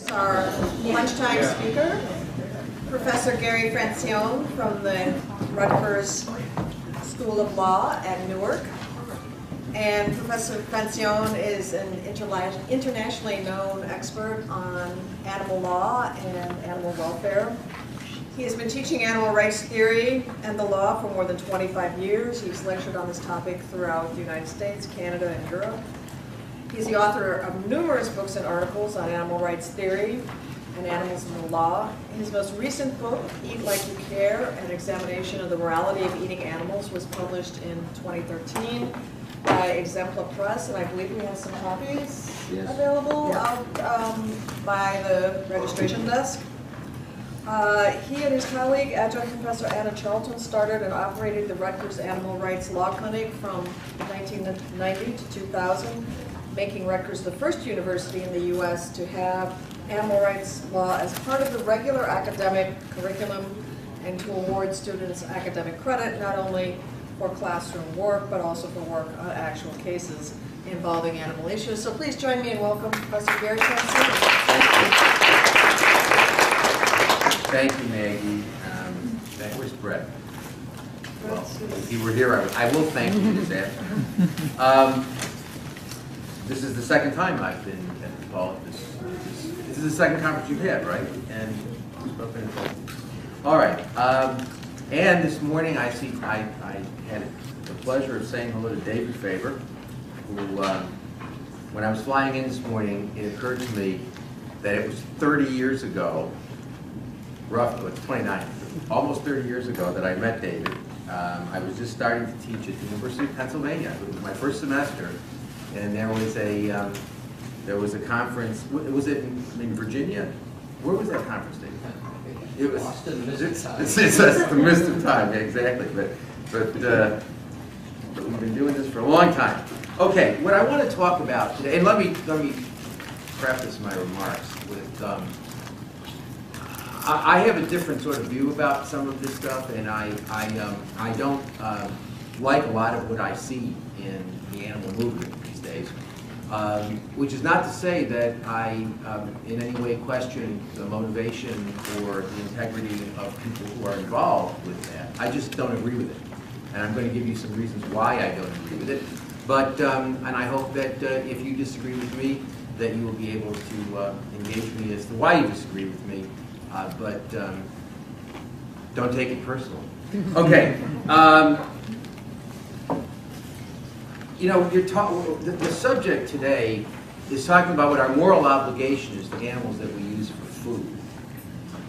Our lunchtime speaker, Professor Gary Francione from the Rutgers School of Law at Newark. And Professor Francione is an internationally known expert on animal law and animal welfare. He has been teaching animal rights theory and the law for more than 25 years. He's lectured on this topic throughout the United States, Canada, and Europe. He's the author of numerous books and articles on animal rights theory and animals in the law. His most recent book, Eat Like You Care, an examination of the morality of eating animals, was published in 2013 by Exemplar Press, and I believe we have some copies available by the registration desk. He and his colleague, adjunct Professor Anna Charlton, started and operated the Rutgers Animal Rights Law Clinic from 1990 to 2000, making Rutgers the first university in the U.S. to have animal rights law as part of the regular academic curriculum and to award students academic credit, not only for classroom work, but also for work on actual cases involving animal issues. So please join me in welcome Professor Gary Francione. Thank you, Maggie. Where's Brett? Well, if he were here, I will thank you this afternoon. This is the second time I've been at DePaul. This is the second conference you've had, right? And all right. And this morning, I had the pleasure of saying hello to David Faber, who, when I was flying in this morning, it occurred to me that it was 30 years ago, roughly, it's 29, almost 30 years ago that I met David. I was just starting to teach at the University of Pennsylvania. It was my first semester, and there was a conference. Was it in Virginia? Where was that conference, David? It was Boston, it's the mist of time, yeah, exactly. But we've been doing this for a long time. Okay, what I want to talk about today, and let me preface my remarks with. I have a different sort of view about some of this stuff, and I don't like a lot of what I see in the animal movement these days. Which is not to say that I in any way question the motivation or the integrity of people who are involved with that. I just don't agree with it. And I'm going to give you some reasons why I don't agree with it. But, and I hope that if you disagree with me, that you will be able to engage me as to why you disagree with me. But don't take it personally. Okay. You know, the subject today is talking about what our moral obligation is to animals that we use for food.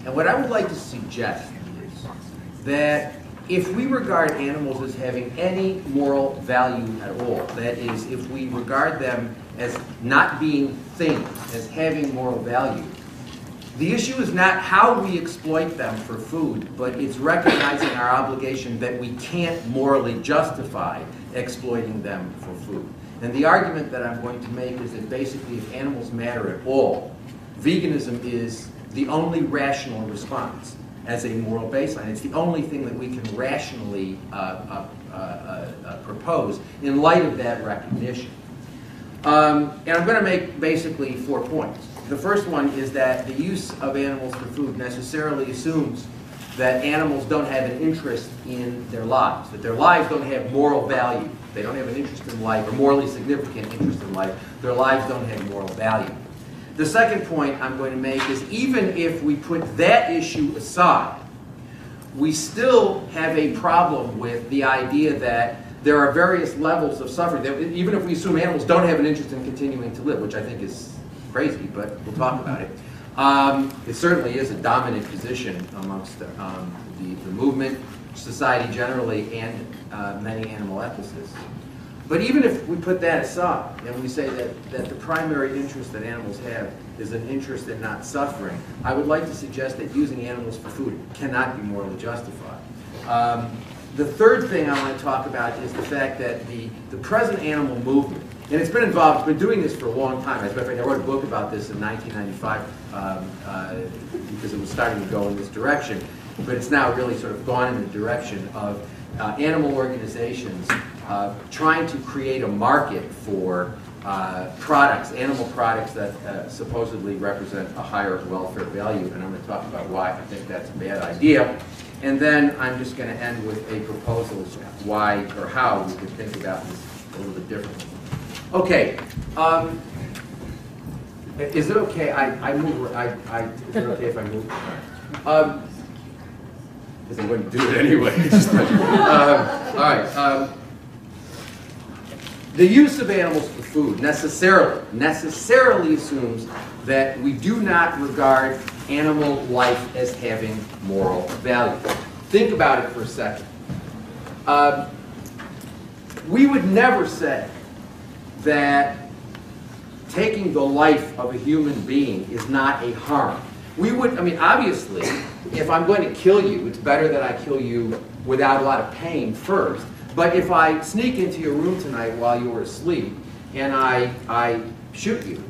And what I would like to suggest is that if we regard animals as having any moral value at all, that is, if we regard them as not being things, as having moral value, the issue is not how we exploit them for food, but it's recognizing our obligation that we can't morally justify exploiting them for food. And the argument that I'm going to make is that basically if animals matter at all, veganism is the only rational response as a moral baseline. It's the only thing that we can rationally propose in light of that recognition. And I'm going to make basically 4 points. The first one is that the use of animals for food necessarily assumes that animals don't have an interest in their lives, that their lives don't have moral value. They don't have an interest in life, or morally significant interest in life. Their lives don't have moral value. The second point I'm going to make is even if we put that issue aside, we still have a problem with the idea that there are various levels of suffering. Even if we assume animals don't have an interest in continuing to live, which I think is crazy, but we'll talk about it. It certainly is a dominant position amongst the movement, society generally, and many animal ethicists. But even if we put that aside and we say that the primary interest that animals have is an interest in not suffering, I would like to suggest that using animals for food cannot be morally justified. The third thing I want to talk about is the fact that the present animal movement, and it's been involved, it's been doing this for a long time. As a matter of fact, I wrote a book about this in 1995 because it was starting to go in this direction, but it's now really sort of gone in the direction of animal organizations trying to create a market for products, animal products that supposedly represent a higher welfare value, and I'm going to talk about why I think that's a bad idea. And then I'm just going to end with a proposal as to why or how we could think about this a little bit differently. Okay. Is it okay? I move. Is it okay if I move? Because I wouldn't do it anyway. All right. The use of animals for food necessarily assumes that we do not regard animal life as having moral value. Think about it for a second. We would never say that taking the life of a human being is not a harm. We would, I mean, obviously, if I'm going to kill you, it's better that I kill you without a lot of pain first. But if I sneak into your room tonight while you're asleep and I shoot you,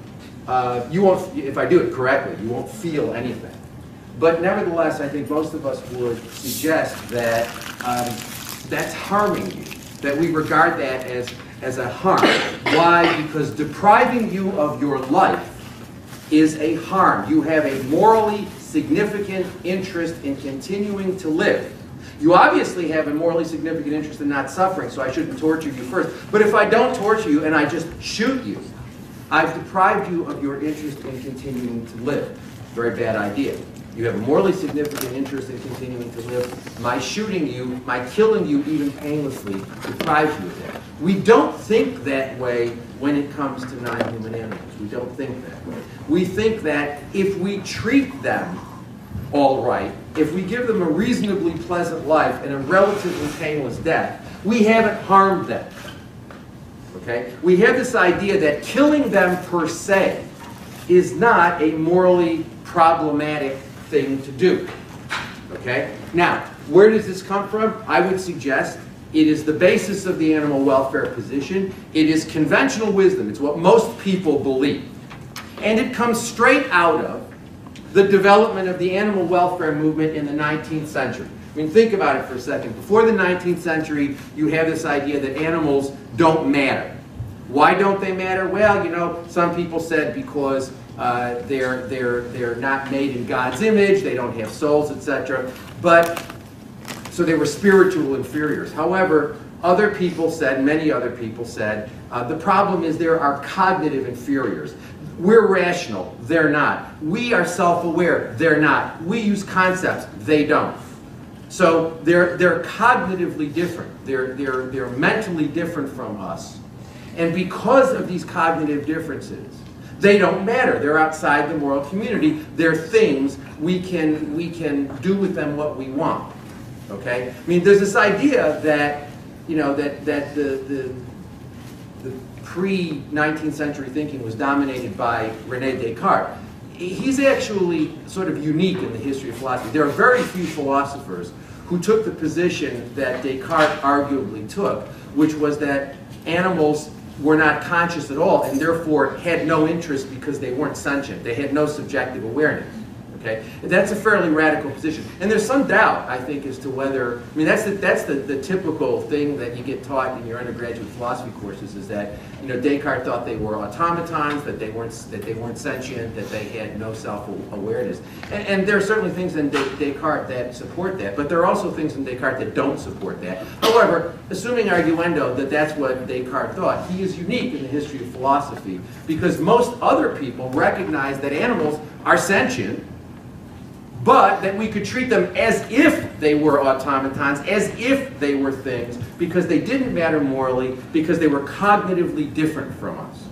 you won't, if I do it correctly, you won't feel anything. But nevertheless, I think most of us would suggest that that's harming you, that we regard that as a harm. Why? Because depriving you of your life is a harm. You have a morally significant interest in continuing to live. You obviously have a morally significant interest in not suffering, so I shouldn't torture you first. But if I don't torture you and I just shoot you, I've deprived you of your interest in continuing to live. Very bad idea. You have a morally significant interest in continuing to live. My shooting you, my killing you even painlessly, deprives you of that. We don't think that way when it comes to non-human animals. We don't think that way. We think that if we treat them all right, if we give them a reasonably pleasant life and a relatively painless death, we haven't harmed them. Okay? We have this idea that killing them per se is not a morally problematic thing to do. Okay? Now, where does this come from? I would suggest it is the basis of the animal welfare position. It is conventional wisdom. It's what most people believe. And it comes straight out of the development of the animal welfare movement in the 19th century. I mean, think about it for a second. Before the 19th century, you have this idea that animals don't matter. Why don't they matter? Well, you know, some people said because they're not made in God's image, they don't have souls, etc. But so they were spiritual inferiors. However, other people said, many other people said, the problem is there are cognitive inferiors. We're rational, they're not. We are self-aware, they're not. We use concepts, they don't. So they're cognitively different. They're mentally different from us. And because of these cognitive differences, they don't matter. They're outside the moral community. They're things we can do with them what we want. Okay? I mean, there's this idea that, you know, that the pre-19th century thinking was dominated by René Descartes. He's actually sort of unique in the history of philosophy. There are very few philosophers who took the position that Descartes arguably took, which was that animals were not conscious at all and therefore had no interest because they weren't sentient. They had no subjective awareness. Okay? That's a fairly radical position. And there's some doubt, I think, as to whether, I mean, that's the typical thing that you get taught in your undergraduate philosophy courses is that, you know, Descartes thought they were automatons, that they weren't sentient, that they had no self-awareness. And there are certainly things in Descartes that support that, but there are also things in Descartes that don't support that. However, assuming arguendo that that's what Descartes thought, he is unique in the history of philosophy because most other people recognize that animals are sentient, but that we could treat them as if they were automatons, as if they were things, because they didn't matter morally, because they were cognitively different from us.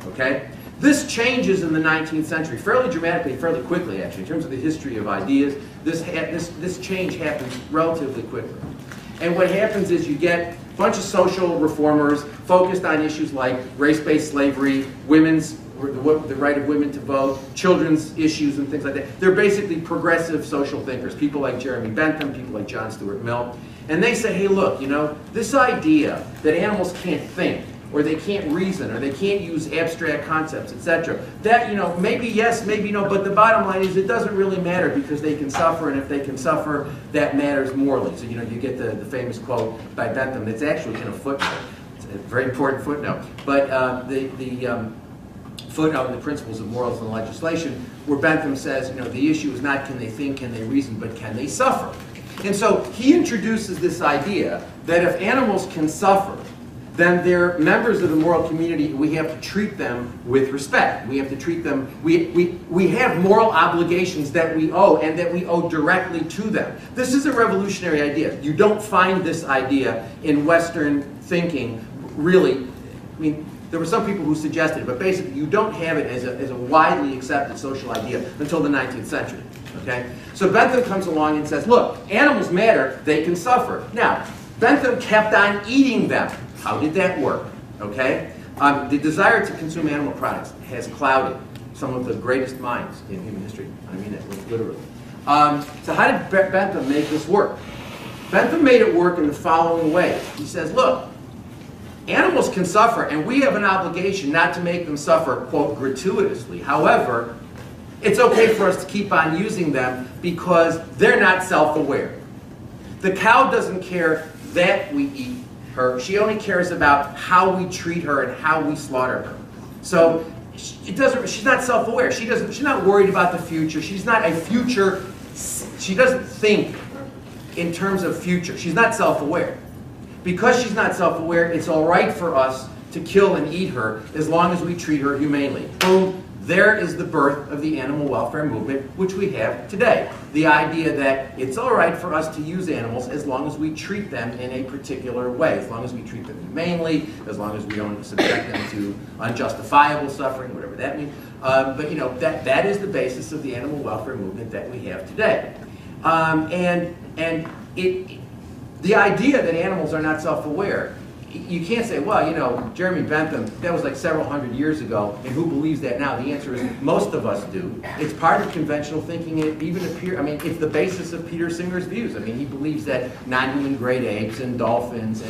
Okay? This changes in the 19th century fairly dramatically, fairly quickly actually, in terms of the history of ideas. This change happens relatively quickly. And what happens is you get a bunch of social reformers focused on issues like race-based slavery, the right of women to vote, children's issues and things like that. They're basically progressive social thinkers, people like Jeremy Bentham, people like John Stuart Mill. And they say, hey, look, you know, this idea that animals can't think, or they can't reason, or they can't use abstract concepts, etc. That, you know, maybe yes, maybe no, but the bottom line is it doesn't really matter because they can suffer, and if they can suffer, that matters morally. So, you know, you get the famous quote by Bentham that's actually in a footnote. very important footnote. But the footnote in the Principles of Morals and Legislation, where Bentham says, the issue is not can they think, can they reason, but can they suffer? And so he introduces this idea that if animals can suffer, then they're members of the moral community. We have to treat them with respect. We have to treat them, we have moral obligations that we owe, and that we owe directly to them. This is a revolutionary idea. You don't find this idea in Western thinking, really. I mean, there were some people who suggested it, but basically you don't have it as a widely accepted social idea until the 19th century. Okay? So Bentham comes along and says, look, animals matter, they can suffer. Now, Bentham kept on eating them. How did that work? Okay? The desire to consume animal products has clouded some of the greatest minds in human history. I mean it literally. So how did Bentham make this work? Bentham made it work in the following way. He says, look, animals can suffer, and we have an obligation not to make them suffer, quote, gratuitously. However, it's okay for us to keep on using them because they're not self-aware. The cow doesn't care that we eat her. She only cares about how we treat her and how we slaughter her. So she's not self-aware. She's not worried about the future. She's not a future, she doesn't think in terms of future. She's not self-aware. Because she's not self-aware, it's all right for us to kill and eat her as long as we treat her humanely. Boom. There is the birth of the animal welfare movement, which we have today. The idea that it's all right for us to use animals as long as we treat them in a particular way, as long as we treat them humanely, as long as we don't subject them to unjustifiable suffering, whatever that means. But that is the basis of the animal welfare movement that we have today. The idea that animals are not self-aware, you can't say, well, Jeremy Bentham, that was like several hundred years ago, and who believes that now? The answer is most of us do. It's part of conventional thinking. It even it's the basis of Peter Singer's views. I mean, he believes that non-human great apes and dolphins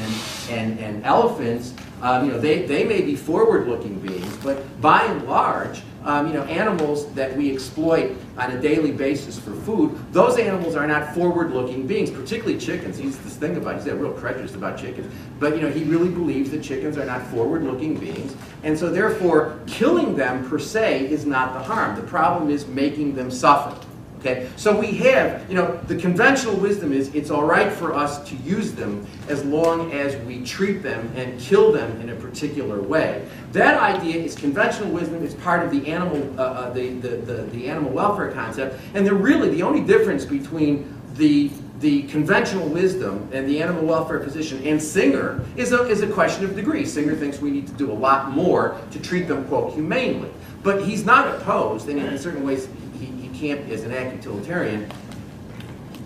and elephants, they may be forward-looking beings, but by and large, animals that we exploit on a daily basis for food, those animals are not forward-looking beings, particularly chickens. He's this thing about, he's real prejudiced about chickens, but he really believes that chickens are not forward-looking beings, and so therefore killing them per se is not the harm. The problem is making them suffer. Okay, so we have, the conventional wisdom is it's all right for us to use them as long as we treat them and kill them in a particular way. That idea is conventional wisdom. It's part of the animal, the animal welfare concept, and they're really the only difference between the conventional wisdom and the animal welfare position and Singer is a question of degree. Singer thinks we need to do a lot more to treat them, quote, humanely, but he's not opposed, and in certain ways. As an act-utilitarian,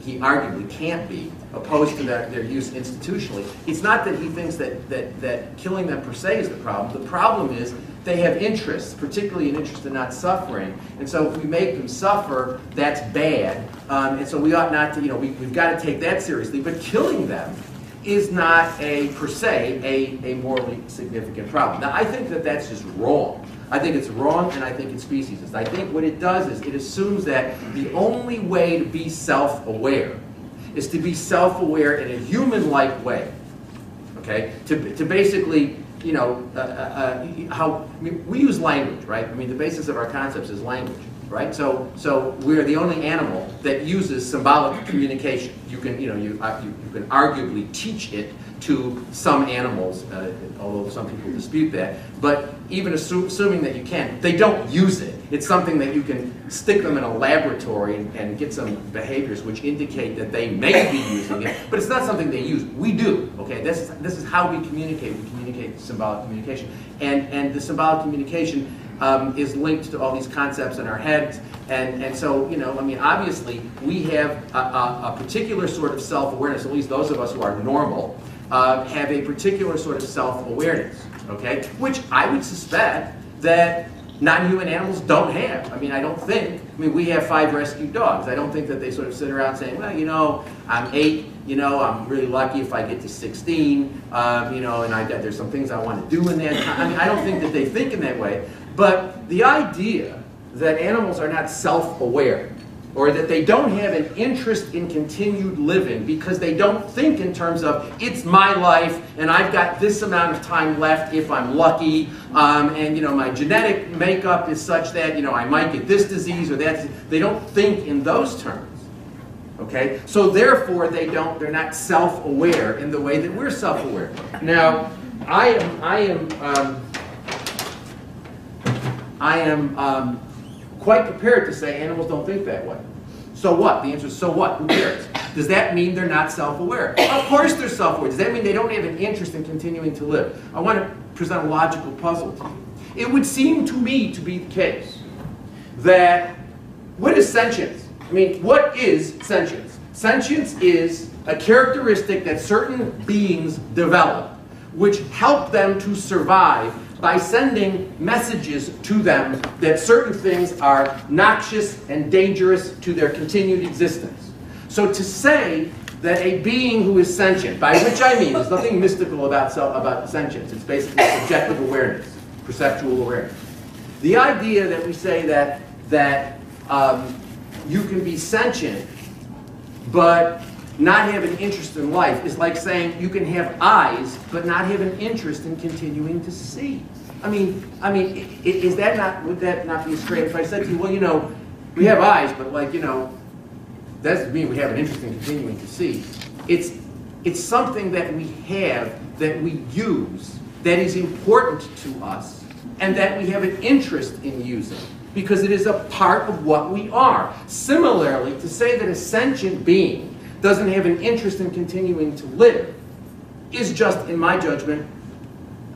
he arguably can't be opposed to their use institutionally. It's not that he thinks that killing them per se is the problem. The problem is they have interests, particularly an interest in not suffering. And so if we make them suffer, that's bad. And so we ought not to, we've got to take that seriously. But killing them is not per se a morally significant problem. Now, I think that that's just wrong. I think it's wrong, and I think it's speciesist. I think what it does is it assumes that the only way to be self-aware is to be self-aware in a human-like way. Okay? To basically, we use language, right? I mean, the basis of our concepts is language, right? So we're the only animal that uses symbolic communication. You can arguably teach it to some animals, although some people dispute that. But even assuming that you can, they don't use it. It's something that you can stick them in a laboratory and get some behaviors which indicate that they may be using it, but it's not something they use. We do. Okay, this is how we communicate. We communicate symbolic communication, and the symbolic communication is linked to all these concepts in our heads, and so obviously we have a particular sort of self-awareness. At least those of us who are normal have a particular sort of self-awareness, okay? Which I would suspect that non-human animals don't have. We have 5 rescued dogs. I don't think that they sort of sit around saying, well, I'm 8, I'm really lucky if I get to 16, and there's some things I want to do in that time. I don't think that they think in that way. But the idea that animals are not self-aware or that they don't have an interest in continued living because they don't think in terms of, it's my life and I've got this amount of time left if I'm lucky, and my genetic makeup is such that I might get this disease or that. They don't think in those terms. Okay? So therefore they're not self-aware in the way that we're self-aware. Now, I am quite prepared to say animals don't think that way. So what? The answer is so what? Who cares? Does that mean they're not self-aware? Of course they're self-aware. Does that mean they don't have an interest in continuing to live? I want to present a logical puzzle to you. It would seem to me to be the case that, what is sentience? I mean, what is sentience? Sentience is a characteristic that certain beings develop which help them to survive by sending messages to them that certain things are noxious and dangerous to their continued existence. So to say that a being who is sentient, by which I mean there's nothing mystical about sentience, it's basically subjective awareness, perceptual awareness. The idea that we say that you can be sentient but not have an interest in life is like saying you can have eyes but not have an interest in continuing to see. I mean, would that not be straight if I said to you, well, we have eyes, but doesn't mean we have an interest in continuing to see. It's something that we have, that we use, that is important to us, and that we have an interest in using, because it is a part of what we are. Similarly, to say that a sentient being doesn't have an interest in continuing to live is just, in my judgment,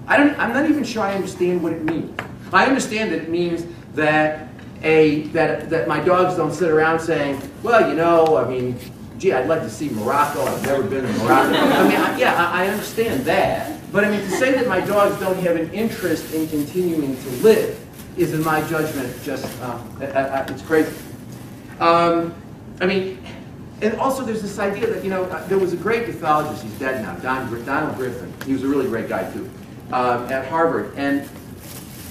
I'm not even sure I understand what it means. I understand that it means that that my dogs don't sit around saying, well, gee, I'd like to see Morocco. I've never been to Morocco. I understand that. But to say that my dogs don't have an interest in continuing to live is, in my judgment, just, it's crazy. And also there's this idea that, there was a great pathologist, he's dead now, Donald Griffin. He was a really great guy too, at Harvard. And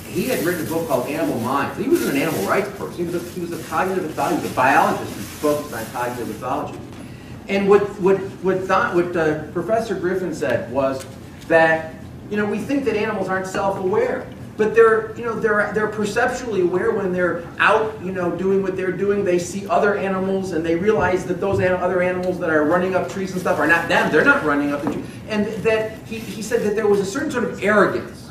he had written a book called Animal Minds. He was an animal rights person. He was a cognitive pathologist, he was a biologist who focused on cognitive pathology. And what Professor Griffin said was that, we think that animals aren't self-aware. But they're perceptually aware when they're out, doing what they're doing. They see other animals and they realize that those other animals that are running up trees and stuff are not them. They're not running up the trees. And that he said that there was a certain sort of arrogance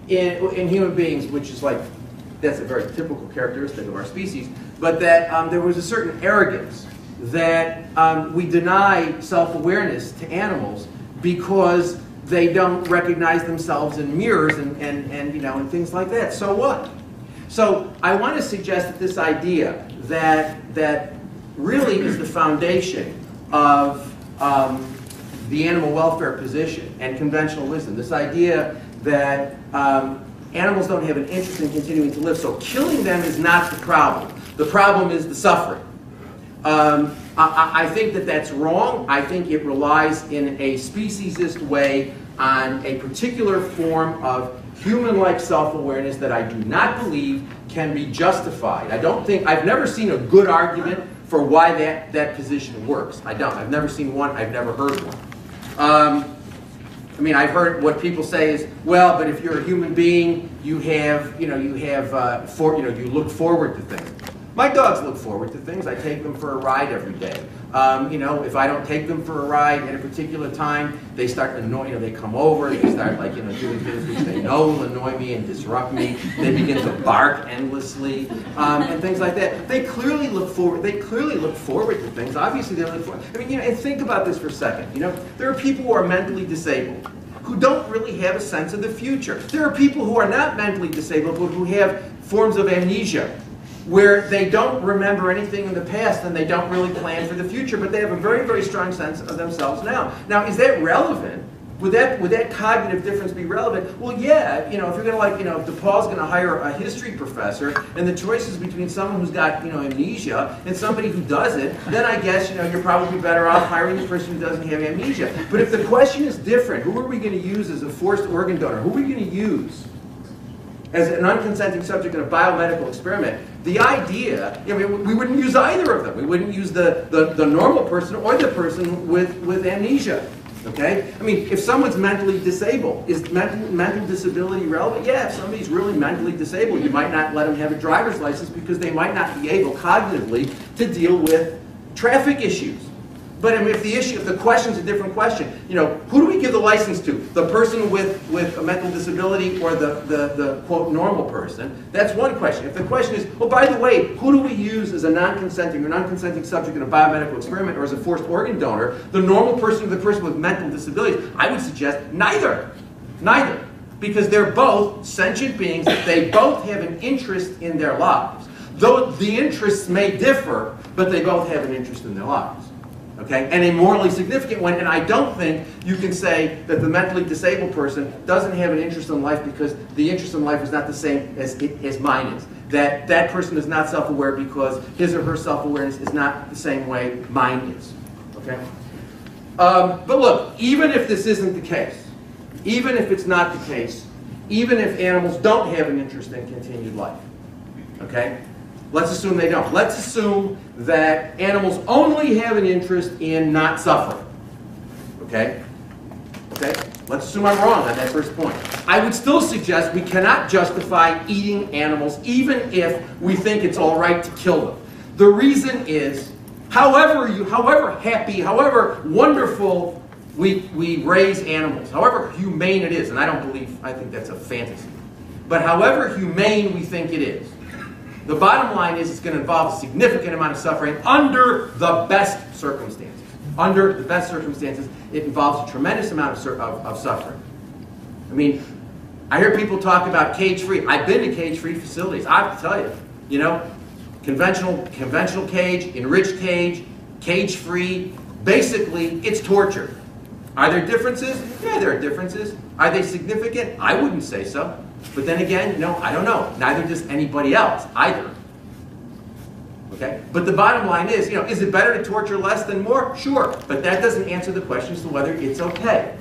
in human beings, which is that's a very typical characteristic of our species. But that there was a certain arrogance that we deny self-awareness to animals because they don't recognize themselves in mirrors and things like that. So what? So I want to suggest that this idea that really is the foundation of the animal welfare position and conventional wisdom. This idea that animals don't have an interest in continuing to live, so killing them is not the problem. The problem is the suffering. I think that that's wrong. I think it relies in a speciesist way on a particular form of human-like self-awareness that I do not believe can be justified. I've never seen a good argument for why that position works. I've never seen one. I've never heard one. I've heard what people say is, well, but if you're a human being, you look forward to things. My dogs look forward to things. I take them for a ride every day. If I don't take them for a ride at a particular time, they start annoying. They come over. They start doing things which they know will annoy me and disrupt me. They begin to bark endlessly and things like that. They clearly look forward. They clearly look forward to things. Obviously, they look forward. And think about this for a second. There are people who are mentally disabled who don't really have a sense of the future. There are people who are not mentally disabled but who have forms of amnesia, where they don't remember anything in the past and they don't really plan for the future, but they have a very, very strong sense of themselves now. Now, is that relevant? Would that cognitive difference be relevant? Well, yeah. If you're going to if DePaul's going to hire a history professor, and the choice is between someone who's got amnesia and somebody who doesn't, then I guess you're probably better off hiring the person who doesn't have amnesia. But if the question is different, who are we going to use as a forced organ donor? Who are we going to use as an unconsenting subject in a biomedical experiment, the idea, I mean, we wouldn't use either of them. We wouldn't use the normal person or the person with amnesia. Okay? I mean, if someone's mentally disabled, is mental disability relevant? Yeah, if somebody's really mentally disabled, you might not let them have a driver's license because they might not be able cognitively to deal with traffic issues. But I mean, if the question's a different question, you know, who do we give the license to? The person with a mental disability or the quote normal person? That's one question. If the question is, well, by the way, who do we use as a non-consenting or non-consenting subject in a biomedical experiment or as a forced organ donor? The normal person or the person with mental disabilities? I would suggest neither. Neither. Because they're both sentient beings. They both have an interest in their lives. Though the interests may differ, but they both have an interest in their lives. Okay? And a morally significant one, and I don't think you can say that the mentally disabled person doesn't have an interest in life because the interest in life is not the same as mine is. That person is not self-aware because his or her self-awareness is not the same way mine is. Okay? But look, even if this isn't the case, even if it's not the case, even if animals don't have an interest in continued life, okay? Let's assume they don't. Let's assume that animals only have an interest in not suffering. Okay? Okay? Let's assume I'm wrong on that first point. I would still suggest we cannot justify eating animals even if we think it's all right to kill them. The reason is, however happy, however wonderful we raise animals, however humane it is, and I think that's a fantasy, but however humane we think it is, the bottom line is it's going to involve a significant amount of suffering under the best circumstances. Under the best circumstances, it involves a tremendous amount of suffering. I mean, I hear people talk about cage-free. I've been to cage-free facilities. I have to tell you, you know, conventional cage, enriched cage, cage-free, basically, it's torture. Are there differences? Yeah, there are differences. Are they significant? I wouldn't say so. But then again, no, I don't know. Neither does anybody else, either. Okay? But the bottom line is, you know, is it better to torture less than more? Sure. But that doesn't answer the question as to whether it's okay.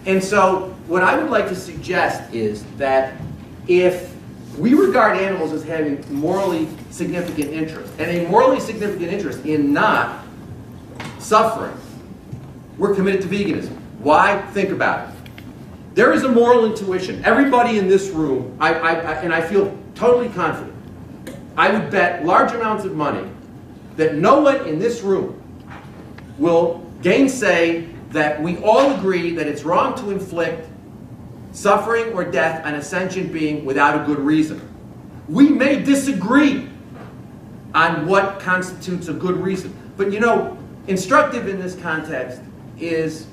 And so, what I would like to suggest is that if we regard animals as having morally significant interest, and a morally significant interest in not suffering, we're committed to veganism. Why? Think about it. There is a moral intuition. Everybody in this room, and I feel totally confident, I would bet large amounts of money that no one in this room will gainsay that we all agree that it's wrong to inflict suffering or death on a sentient being without a good reason. We may disagree on what constitutes a good reason. But you know, instructive in this context is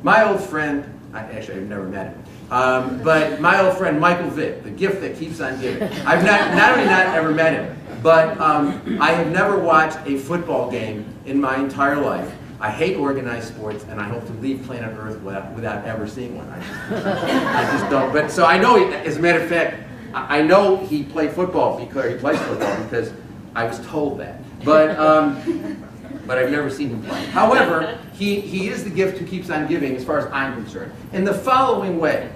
my old friend, actually I've never met him, but my old friend Michael Vick, the gift that keeps on giving. I've not only not ever met him, but I have never watched a football game in my entire life. I hate organized sports, and I hope to leave planet Earth without ever seeing one. I just don't. But so I know, as a matter of fact, I know he played football because he plays football because I was told that. But I've never seen him play. However, he is the gift who keeps on giving, as far as I'm concerned. In the following way,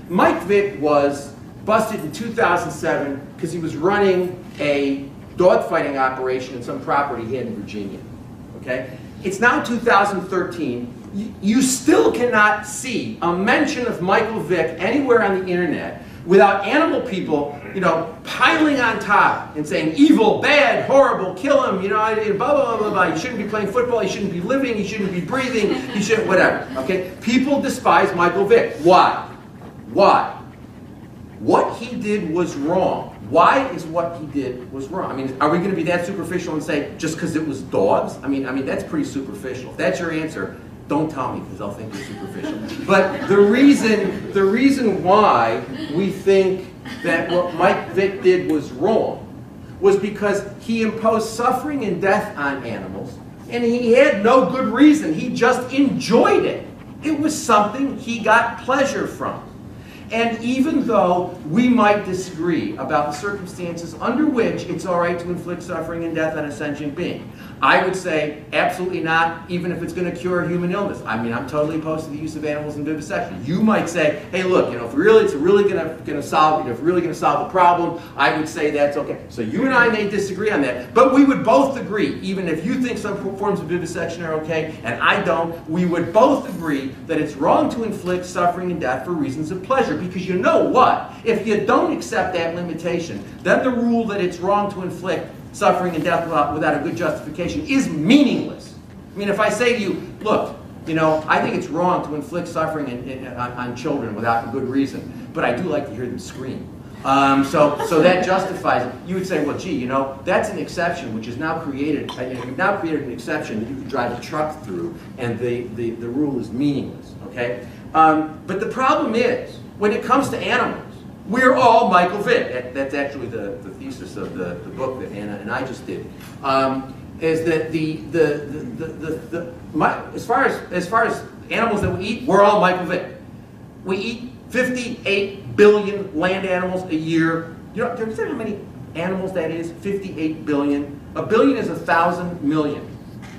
Mike Vick was busted in 2007 because he was running a dogfighting operation in some property he had in Virginia. Okay? It's now 2013. You still cannot see a mention of Michael Vick anywhere on the internet without animal people, you know, piling on top and saying evil, bad, horrible, kill him, you know, blah, blah, blah, blah. You shouldn't be playing football, you shouldn't be living, you shouldn't be breathing, you shouldn't, whatever. Okay? People despise Michael Vick. Why? Why? What he did was wrong. Why is what he did was wrong? I mean, are we going to be that superficial and say just because it was dogs? I mean that's pretty superficial. If that's your answer, don't tell me because I'll think you're superficial. But the reason why we think that what Mike Vick did was wrong was because he imposed suffering and death on animals, and he had no good reason. He just enjoyed it. It was something he got pleasure from. And even though we might disagree about the circumstances under which it's all right to inflict suffering and death on a sentient being, I would say absolutely not, even if it's going to cure human illness. I mean, I'm totally opposed to the use of animals in vivisection. You might say, hey, look, if it's really going to solve, if really going to solve the problem, I would say that's okay. So you and I may disagree on that, but we would both agree, even if you think some forms of vivisection are okay and I don't, we would both agree that it's wrong to inflict suffering and death for reasons of pleasure. Because you know what? If you don't accept that limitation, then the rule that it's wrong to inflict suffering and death without a good justification is meaningless. I mean, if I say to you, look, I think it's wrong to inflict suffering on children without a good reason, but I do like to hear them scream. So that justifies it. You would say, well, gee, that's an exception which is now created. You've now created an exception that you can drive a truck through, and the rule is meaningless. Okay, but the problem is when it comes to animals, we're all Michael Vick. That's actually the thesis of the book that Anna and I just did. Is that as far as animals that we eat, we're all Michael Vick. We eat 58 billion land animals a year. Do you understand how many animals that is? 58 billion. A billion is 1,000 million.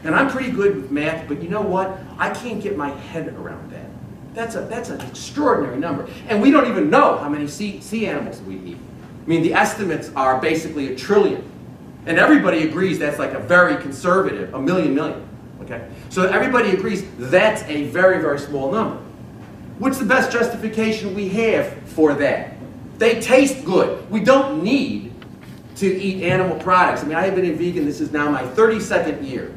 And I'm pretty good with math, but you know what? I can't get my head around that. That's an extraordinary number. And we don't even know how many sea animals we eat. I mean, the estimates are basically 1 trillion. And everybody agrees that's like a very conservative, 1 million. Okay? So everybody agrees that's a very, very small number. What's the best justification we have for that? They taste good. We don't need to eat animal products. I mean, I have been a vegan. This is now my 32nd year.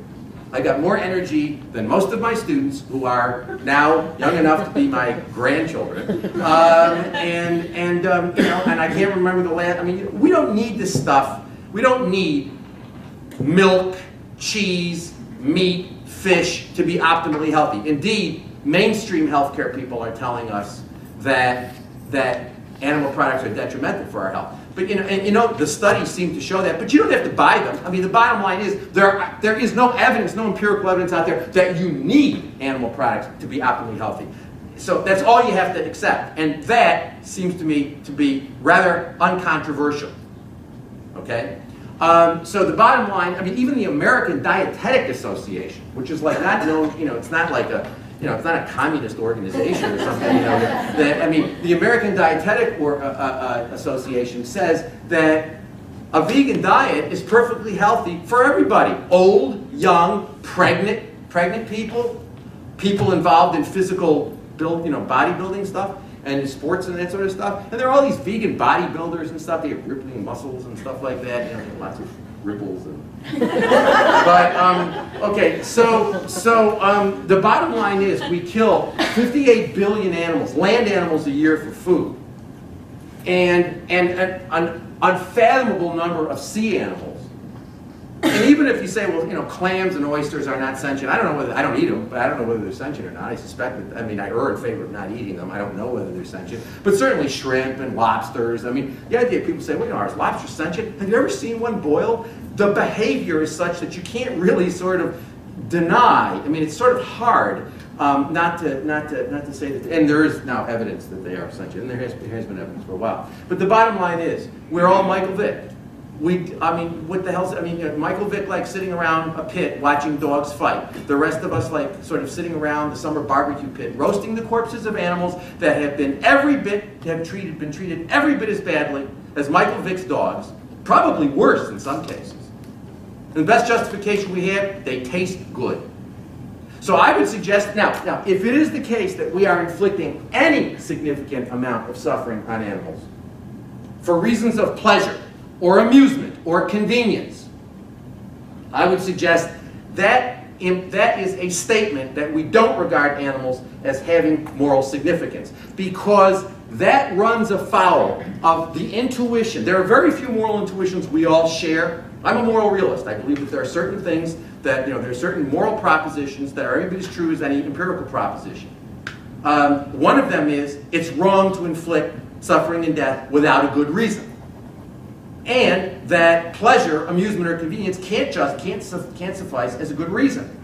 I got more energy than most of my students, who are now young enough to be my grandchildren. And I can't remember the last. I mean, we don't need this stuff. We don't need milk, cheese, meat, fish to be optimally healthy. Indeed, mainstream healthcare people are telling us that animal products are detrimental for our health. But the studies seem to show that. But you don't have to buy them. I mean, the bottom line is there is no evidence, no empirical evidence out there that you need animal products to be optimally healthy. So that's all you have to accept, and that seems to me to be rather uncontroversial. Okay. So the bottom line, I mean, even the American Dietetic Association, which is like not known, it's not like a it's not a communist organization or something. I mean, the American Dietetic Association says that a vegan diet is perfectly healthy for everybody: old, young, pregnant people, people involved in physical bodybuilding stuff and in sports and that sort of stuff. And there are all these vegan bodybuilders and stuff. They have rippling muscles and stuff like that. Lots of ripples and. But okay, so the bottom line is we kill 58 billion animals, land animals, a year for food, and an unfathomable number of sea animals. And even if you say, well, clams and oysters are not sentient, I don't eat them, but I don't know whether they're sentient or not. I suspect that, I err in favor of not eating them. I don't know whether they're sentient. But certainly shrimp and lobsters. I mean, the idea people say, well, are lobsters sentient? Have you ever seen one boil? The behavior is such that you can't really sort of deny. I mean, it's sort of hard not to say that. And there is now evidence that they are sentient, and there has been evidence for a while. But the bottom line is, we're all Michael Vick. What the hell? Michael Vick likes sitting around a pit watching dogs fight. The rest of us like sort of sitting around the summer barbecue pit, roasting the corpses of animals that have been treated every bit as badly as Michael Vick's dogs, probably worse in some cases. And the best justification we have, they taste good. So I would suggest, now, if it is the case that we are inflicting any significant amount of suffering on animals for reasons of pleasure, or amusement, or convenience, I would suggest that is a statement that we don't regard animals as having moral significance, because that runs afoul of the intuition. There are very few moral intuitions we all share. I'm a moral realist. I believe that there are certain things that, there are certain moral propositions that are every bit as true as any empirical proposition. One of them is, it's wrong to inflict suffering and death without a good reason. And that pleasure, amusement, or convenience can't suffice as a good reason.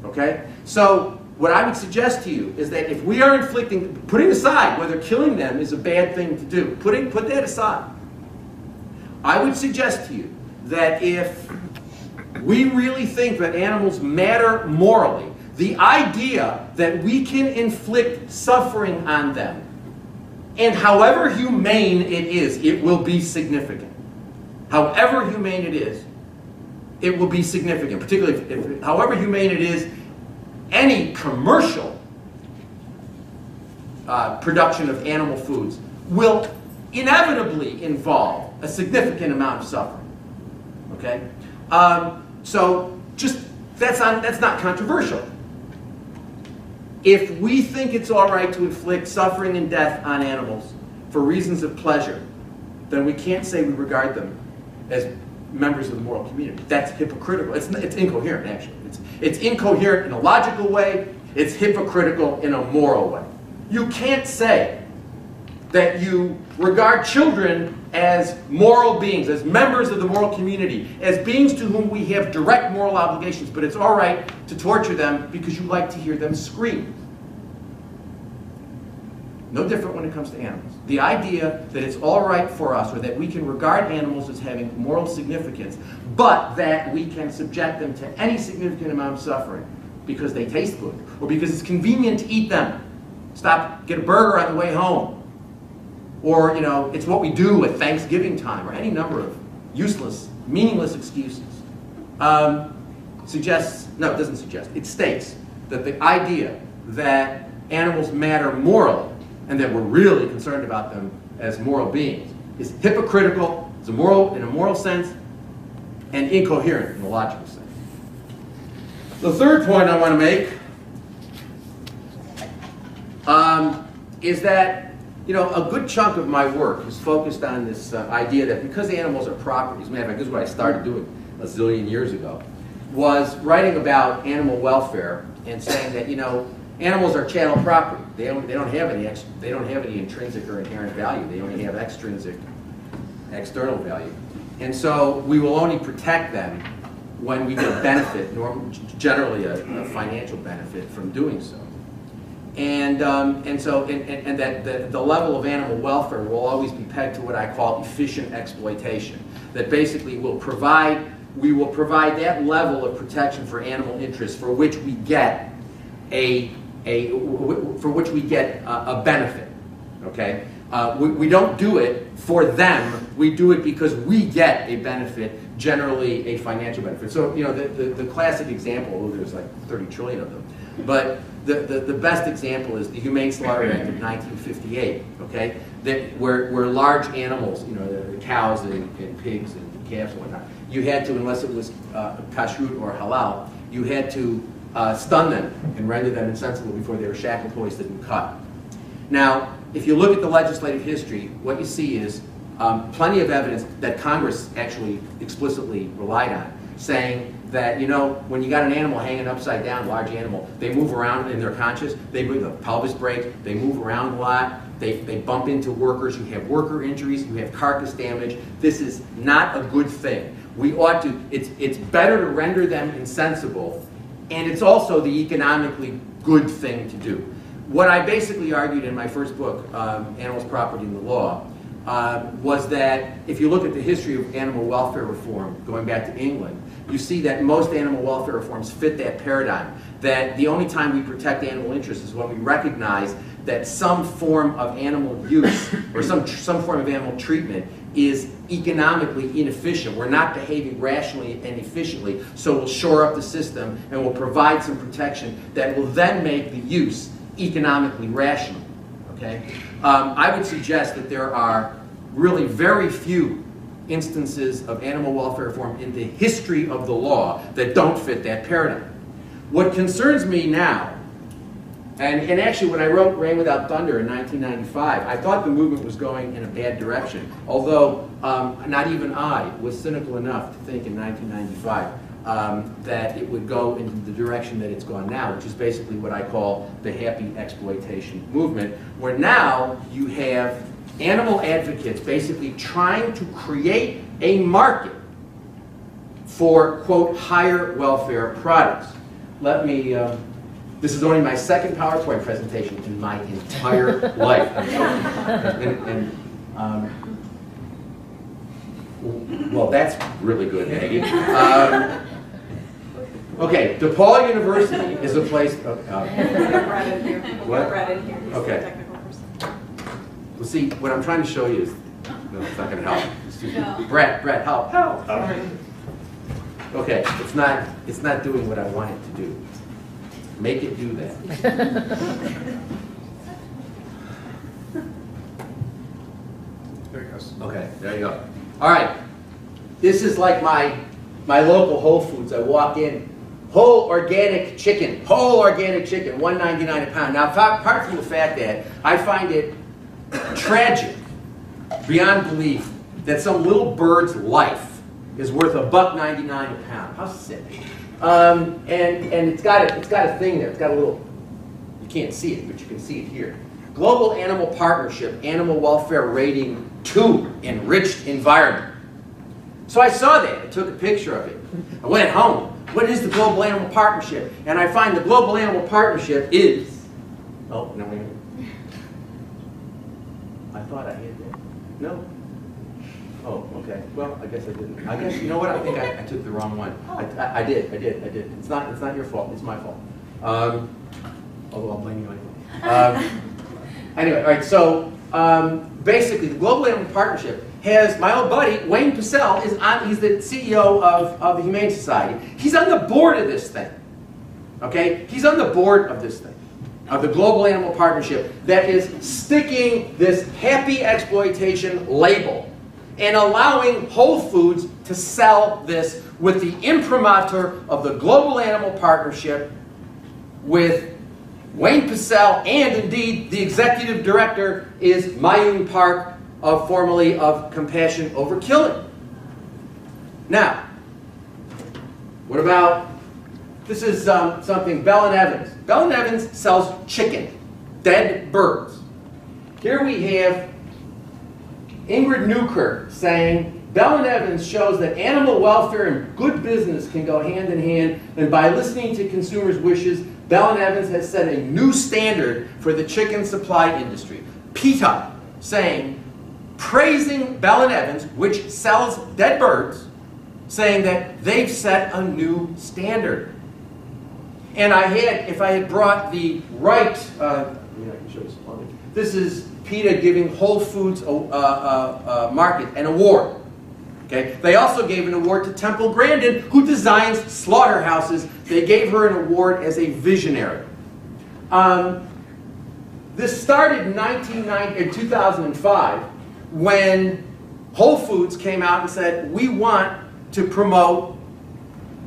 Okay? So what I would suggest to you is that if we are putting aside whether killing them is a bad thing to do, put that aside, I would suggest to you that if we really think that animals matter morally, the idea that we can inflict suffering on them, and however humane it is, it will be significant. However humane it is, it will be significant. Particularly if however humane it is, any commercial production of animal foods will inevitably involve a significant amount of suffering. Okay, so just that's not controversial. If we think it's all right to inflict suffering and death on animals for reasons of pleasure, then we can't say we regard them as members of the moral community. That's hypocritical. It's incoherent, actually. It's incoherent in a logical way. It's hypocritical in a moral way. You can't say that you regard children as moral beings, as members of the moral community, as beings to whom we have direct moral obligations, but it's all right to torture them because you like to hear them scream. No different when it comes to animals. The idea that it's all right for us, or that we can regard animals as having moral significance, but that we can subject them to any significant amount of suffering because they taste good, or because it's convenient to eat them. Stop, get a burger on the way home. Or, you know, it's what we do at Thanksgiving time, or any number of useless, meaningless excuses. It doesn't suggest, it states that the idea that animals matter morally, and that we're really concerned about them as moral beings, is hypocritical, is in a moral sense, and incoherent in a logical sense. The third point I want to make is that, you know, a good chunk of my work is focused on this idea that because animals are properties, matter of fact, this is what I started doing a zillion years ago, was writing about animal welfare and saying that, you know, animals are chattel property. They don't have any intrinsic or inherent value. They only have extrinsic, external value. And so we will only protect them when we get benefit, generally a financial benefit from doing so. And that the level of animal welfare will always be pegged to what I call efficient exploitation. That basically we will provide that level of protection for animal interests for which we get a benefit. Okay, we don't do it for them. We do it because we get a benefit, generally a financial benefit. So, you know, the classic example, there's like 30 trillion of them, but the best example is the Humane Slaughter Act of 1958. Okay, where large animals, you know, the cows and pigs and calves and whatnot, you had to, unless it was kashrut or halal, you had to stun them and render them insensible before they were shackled, hoisted, and cut. Now, if you look at the legislative history, what you see is plenty of evidence that Congress actually explicitly relied on, saying that, you know, when you got an animal hanging upside down, large animal, they move around and they're conscious, they move, the pelvis break, they move around a lot, they bump into workers, you have worker injuries, you have carcass damage. This is not a good thing. We ought to, it's better to render them insensible, and it's also the economically good thing to do. What I basically argued in my first book, Animals, Property, and the Law, was that if you look at the history of animal welfare reform, going back to England, you see that most animal welfare reforms fit that paradigm, that the only time we protect animal interests is when we recognize that some form of animal use or some form of animal treatment is economically inefficient. We're not behaving rationally and efficiently, so we'll shore up the system and we'll provide some protection that will then make the use economically rational. Okay? I would suggest that there are really very few instances of animal welfare reform in the history of the law that don't fit that paradigm. What concerns me now, and actually when I wrote Rain Without Thunder in 1995, I thought the movement was going in a bad direction, although not even I was cynical enough to think in 1995 that it would go into the direction that it's gone now, which is basically what I call the happy exploitation movement, where now you have animal advocates basically trying to create a market for, quote, higher welfare products. Let me, this is only my second PowerPoint presentation in my entire life. Well, that's really good, Maggie. Okay, DePaul University is a place. We'll get Brett in here. What? We'll get Brett in here. He's Okay. the technical person. Well, see, what I'm trying to show you is, no, it's not going to help. No. Brett, help. Okay, it's not doing what I want it to do. Make it do that. There it goes. Okay, there you go. All right, this is like my local Whole Foods. I walk in, whole organic chicken, $1.99 a pound. Now, apart from the fact that I find it tragic, beyond belief, that some little bird's life is worth $1.99 a pound. How sick! And it's got a thing there. It's got a little. You can't see it, but you can see it here. Global Animal Partnership, Animal Welfare Rating 2, Enriched Environment. So I saw that. I took a picture of it. I went home. What is the Global Animal Partnership? And I find the Global Animal Partnership is. Oh no! Wait a minute. I thought I had that. No. Oh, okay. Well, I guess I didn't. I guess, you know what? I think I took the wrong one. I did. It's not your fault. It's my fault. Although I'll blame you anyway. Anyway, all right. So basically, the Global Animal Partnership has my old buddy Wayne Pacell is on. He's the CEO of the Humane Society. He's on the board of this thing. Okay, he's on the board of this thing, of the Global Animal Partnership that is sticking this happy exploitation label and allowing Whole Foods to sell this with the imprimatur of the Global Animal Partnership, with Wayne Pacell, and indeed the executive director is Mayun Park, formerly of Compassion Over Killing. Now, what about, this is something, Bell & Evans. Bell & Evans sells chicken, dead birds. Here we have Ingrid Newkirk saying, Bell & Evans shows that animal welfare and good business can go hand in hand, and by listening to consumers' wishes, Bell & Evans has set a new standard for the chicken supply industry. PETA saying, praising Bell & Evans, which sells dead birds, saying that they've set a new standard. And if I had brought the right, I can show you some. This is PETA giving Whole Foods Market an award. Okay? They also gave an award to Temple Grandin, who designs slaughterhouses. They gave her an award as a visionary. This started in 2005 when Whole Foods came out and said, we want to promote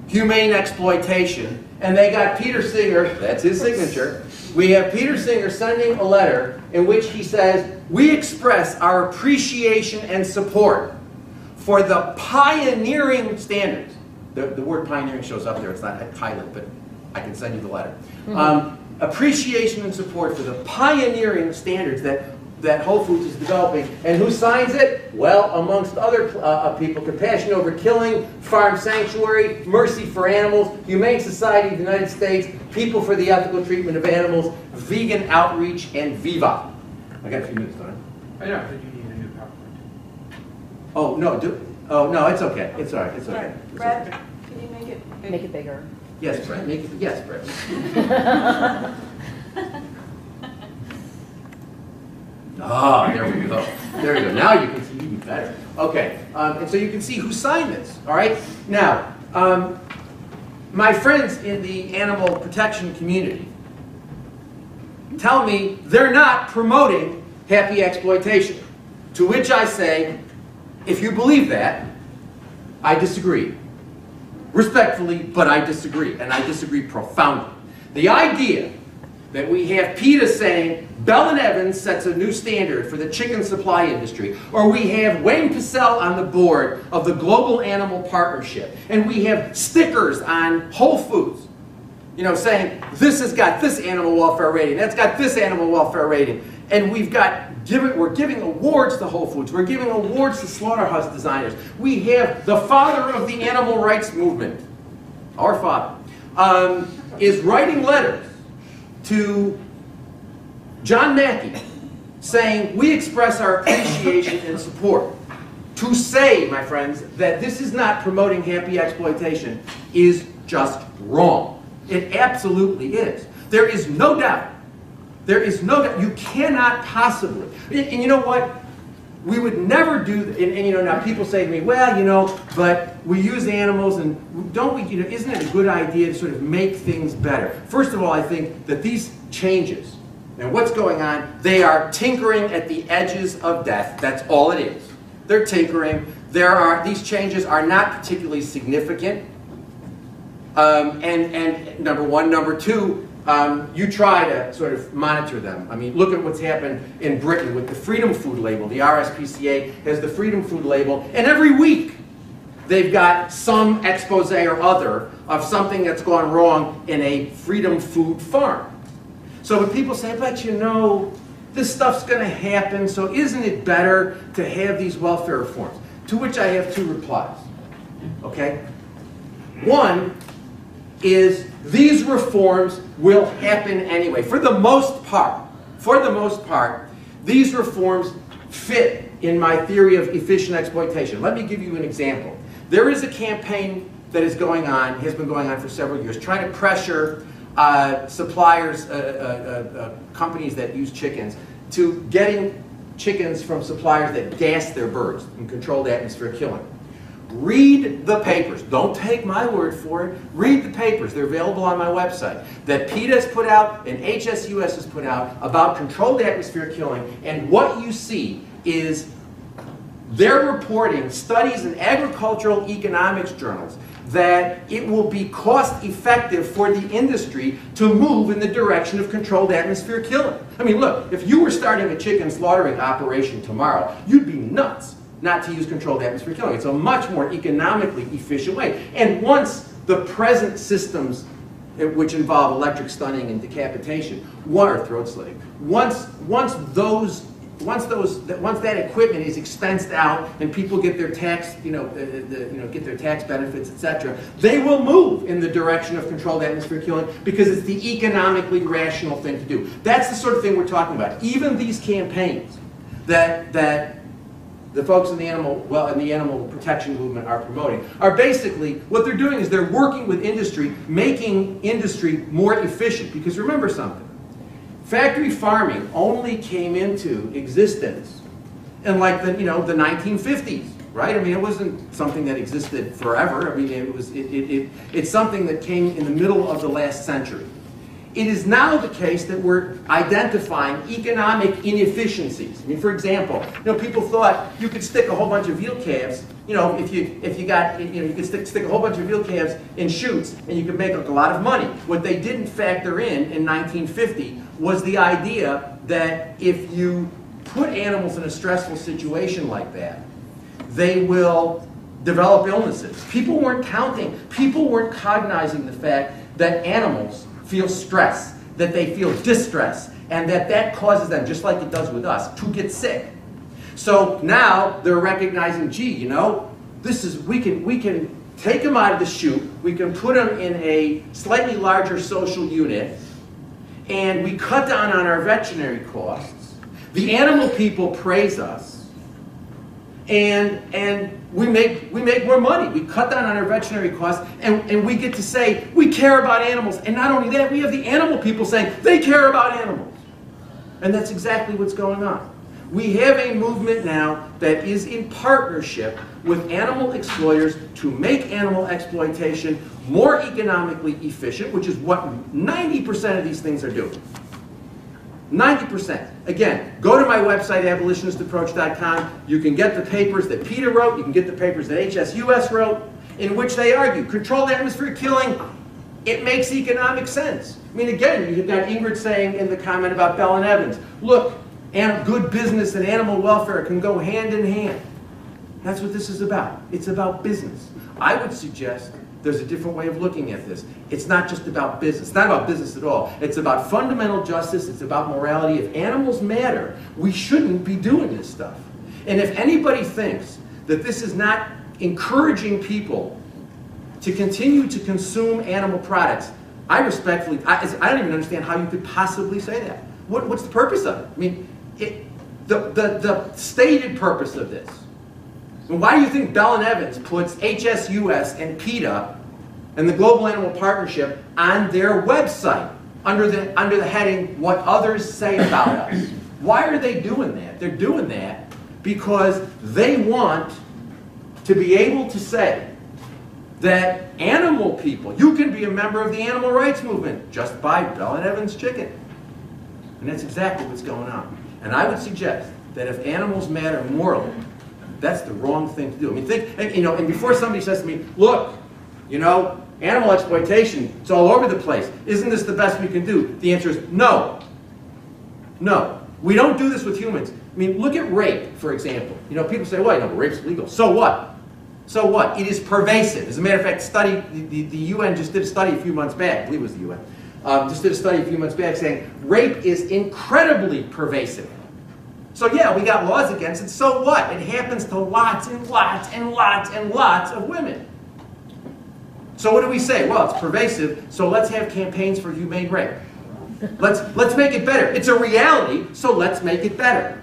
humane exploitation. And they got Peter Singer, that's his signature. We have Peter Singer sending a letter in which he says, we express our appreciation and support for the pioneering standards. The word pioneering shows up there. It's not a pilot, but I can send you the letter. Appreciation and support for the pioneering standards that Whole Foods is developing. And who signs it? Well, amongst other people, Compassion Over Killing, Farm Sanctuary, Mercy for Animals, Humane Society of the United States, People for the Ethical Treatment of Animals, Vegan Outreach, and Viva. I got a few minutes, don't I? I know, but you need a new PowerPoint. Oh, no, it's okay. It's all right. It's okay. It's Brett, okay. can you make it big? Make it bigger. Yes, Brett. Yes, Brett. Ah, there we go. There we go. Now you can see even better. Okay, and so you can see who signed this. All right. Now, my friends in the animal protection community tell me they're not promoting happy exploitation. To which I say, if you believe that, I disagree. Respectfully, but I disagree, and I disagree profoundly. The idea that we have PETA saying Bell & Evans sets a new standard for the chicken supply industry, or we have Wayne Pacell on the board of the Global Animal Partnership, and we have stickers on Whole Foods, saying this has got this animal welfare rating, that's got this animal welfare rating, and we're giving awards to Whole Foods, we're giving awards to slaughterhouse designers. We have the father of the animal rights movement, our father, is writing letters to John Mackey saying, we express our appreciation and support. To say, my friends, that this is not promoting happy exploitation is just wrong. It absolutely is. There is no doubt. There is no doubt. You cannot possibly. And you know what? We would never do, and you know, now people say to me, well, you know, but we use animals, and don't we, you know, isn't it a good idea to sort of make things better? First of all, I think that these changes, and what's going on, they are tinkering at the edges of death. That's all it is. They're tinkering. These changes are not particularly significant. And number one. Number two, you try to sort of monitor them. I mean, look at what's happened in Britain with the Freedom Food Label. The RSPCA has the Freedom Food Label, and every week they've got some expose or other of something that's gone wrong in a Freedom Food farm. So when people say, but you know, this stuff's going to happen, so isn't it better to have these welfare reforms? To which I have two replies, okay? One is these reforms will happen anyway. For the most part, these reforms fit in my theory of efficient exploitation. Let me give you an example. There is a campaign that is going on, has been going on for several years, trying to pressure suppliers, companies that use chickens, to getting chickens from suppliers that gas their birds and control the atmospheric killing. Read the papers. Don't take my word for it. Read the papers. They're available on my website. That PETA has put out and HSUS has put out about controlled atmospheric killing. And what you see is they're reporting studies in agricultural economics journals that it will be cost effective for the industry to move in the direction of controlled atmospheric killing. I mean, look, if you were starting a chicken slaughtering operation tomorrow, you'd be nuts not to use controlled atmosphere killing. It's a much more economically efficient way. And once the present systems, which involve electric stunning and decapitation, or throat slitting, once that equipment is expensed out and people get their tax, get their tax benefits, etc., they will move in the direction of controlled atmosphere killing because it's the economically rational thing to do. That's the sort of thing we're talking about. Even these campaigns that the folks in the animal protection movement are promoting are basically, what they're doing is they're working with industry, making industry more efficient. Because remember something, factory farming only came into existence in like the 1950s, right? I mean, it wasn't something that existed forever. I mean, it's something that came in the middle of the last century. It is now the case that we're identifying economic inefficiencies. I mean, for example, people thought you could stick a whole bunch of veal calves. If you could stick a whole bunch of veal calves in chutes, and you could make a lot of money. What they didn't factor in 1950 was the idea that if you put animals in a stressful situation like that, they will develop illnesses. People weren't counting. People weren't cognizing the fact that animals feel stress, that they feel distress, and that causes them, just like it does with us, to get sick. So now they're recognizing, gee, we can take them out of the chute, we can put them in a slightly larger social unit, and we cut down on our veterinary costs. The animal people praise us, and we make more money. We cut down on our veterinary costs, and we get to say we care about animals. And not only that, we have the animal people saying they care about animals. And that's exactly what's going on. We have a movement now that is in partnership with animal exploiters to make animal exploitation more economically efficient, which is what 90% of these things are doing. 90%. Again, go to my website, abolitionistapproach.com. You can get the papers that PETA wrote. You can get the papers that HSUS wrote, in which they argue controlled atmosphere killing, it makes economic sense. I mean, again, you've got Ingrid saying in the comment about Bell and Evans, look, good business and animal welfare can go hand in hand. That's what this is about. It's about business. I would suggest there's a different way of looking at this. It's not just about business. It's not about business at all. It's about fundamental justice. It's about morality. If animals matter, we shouldn't be doing this stuff. And if anybody thinks that this is not encouraging people to continue to consume animal products, I respectfully, I don't even understand how you could possibly say that. What's the purpose of it? I mean, the stated purpose of this. And why do you think Bell and Evans puts HSUS and PETA and the Global Animal Partnership on their website under the heading, What Others Say About Us. Why are they doing that? They're doing that because they want to be able to say that animal people, you can be a member of the animal rights movement, just buy Bell and Evans chicken. And that's exactly what's going on. And I would suggest that if animals matter morally, that's the wrong thing to do. I mean, think, and before somebody says to me, look, animal exploitation, it's all over the place. Isn't this the best we can do? The answer is no. No. We don't do this with humans. I mean, look at rape, for example. People say, well, rape's legal. So what? So what? It is pervasive. As a matter of fact, the UN just did a study a few months back, I believe it was the UN, just did a study a few months back saying rape is incredibly pervasive. So yeah, we got laws against it, so what? It happens to lots and lots and lots and lots of women. So what do we say? Well, it's pervasive, so let's have campaigns for humane rape. Let's make it better. It's a reality, so let's make it better.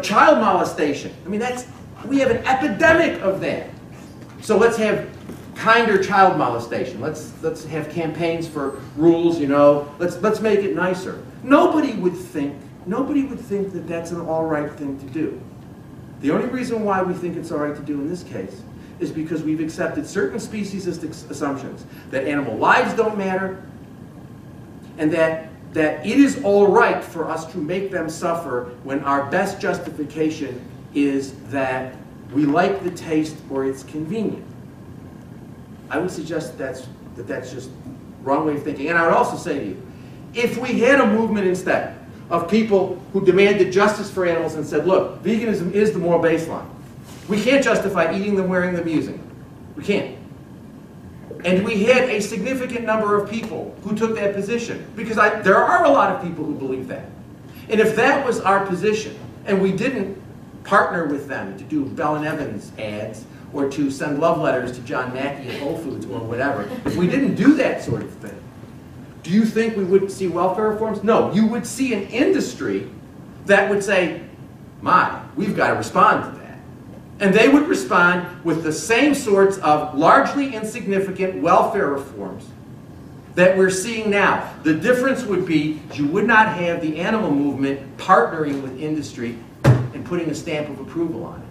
Child molestation. I mean, we have an epidemic of that. So let's have kinder child molestation. Let's have campaigns for rules, let's make it nicer. Nobody would think that that's an all right thing to do. The only reason why we think it's all right to do in this case is because we've accepted certain speciesist assumptions that animal lives don't matter, and that it is all right for us to make them suffer when our best justification is that we like the taste or it's convenient. I would suggest that's just wrong way of thinking. And I would also say to you, if we had a movement instead of people who demanded justice for animals and said, look, veganism is the moral baseline. We can't justify eating them, wearing them, using them. We can't. And we had a significant number of people who took that position, because there are a lot of people who believe that. And if that was our position, and we didn't partner with them to do Bell and Evans ads, or to send love letters to John Mackey at Whole Foods or whatever, if we didn't do that sort of thing, do you think we wouldn't see welfare reforms? No, you would see an industry that would say, we've got to respond to that. And they would respond with the same sorts of largely insignificant welfare reforms that we're seeing now. The difference would be you would not have the animal movement partnering with industry and putting a stamp of approval on it.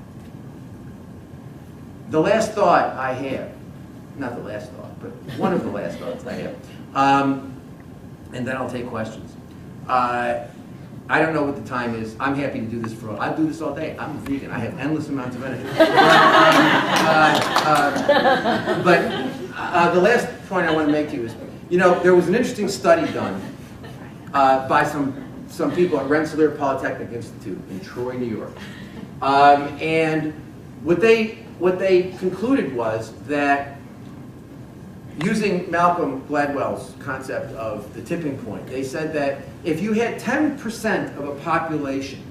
The last thought I have, not the last thought, but one of the last thoughts I have, and then I'll take questions. I don't know what the time is. I'm happy to do this I'll do this all day. I'm a vegan. I have endless amounts of energy. But the last point I want to make to you is, there was an interesting study done by some people at Rensselaer Polytechnic Institute in Troy, New York. And what they concluded was that, using Malcolm Gladwell's concept of the tipping point, they said that if you had 10% of a population,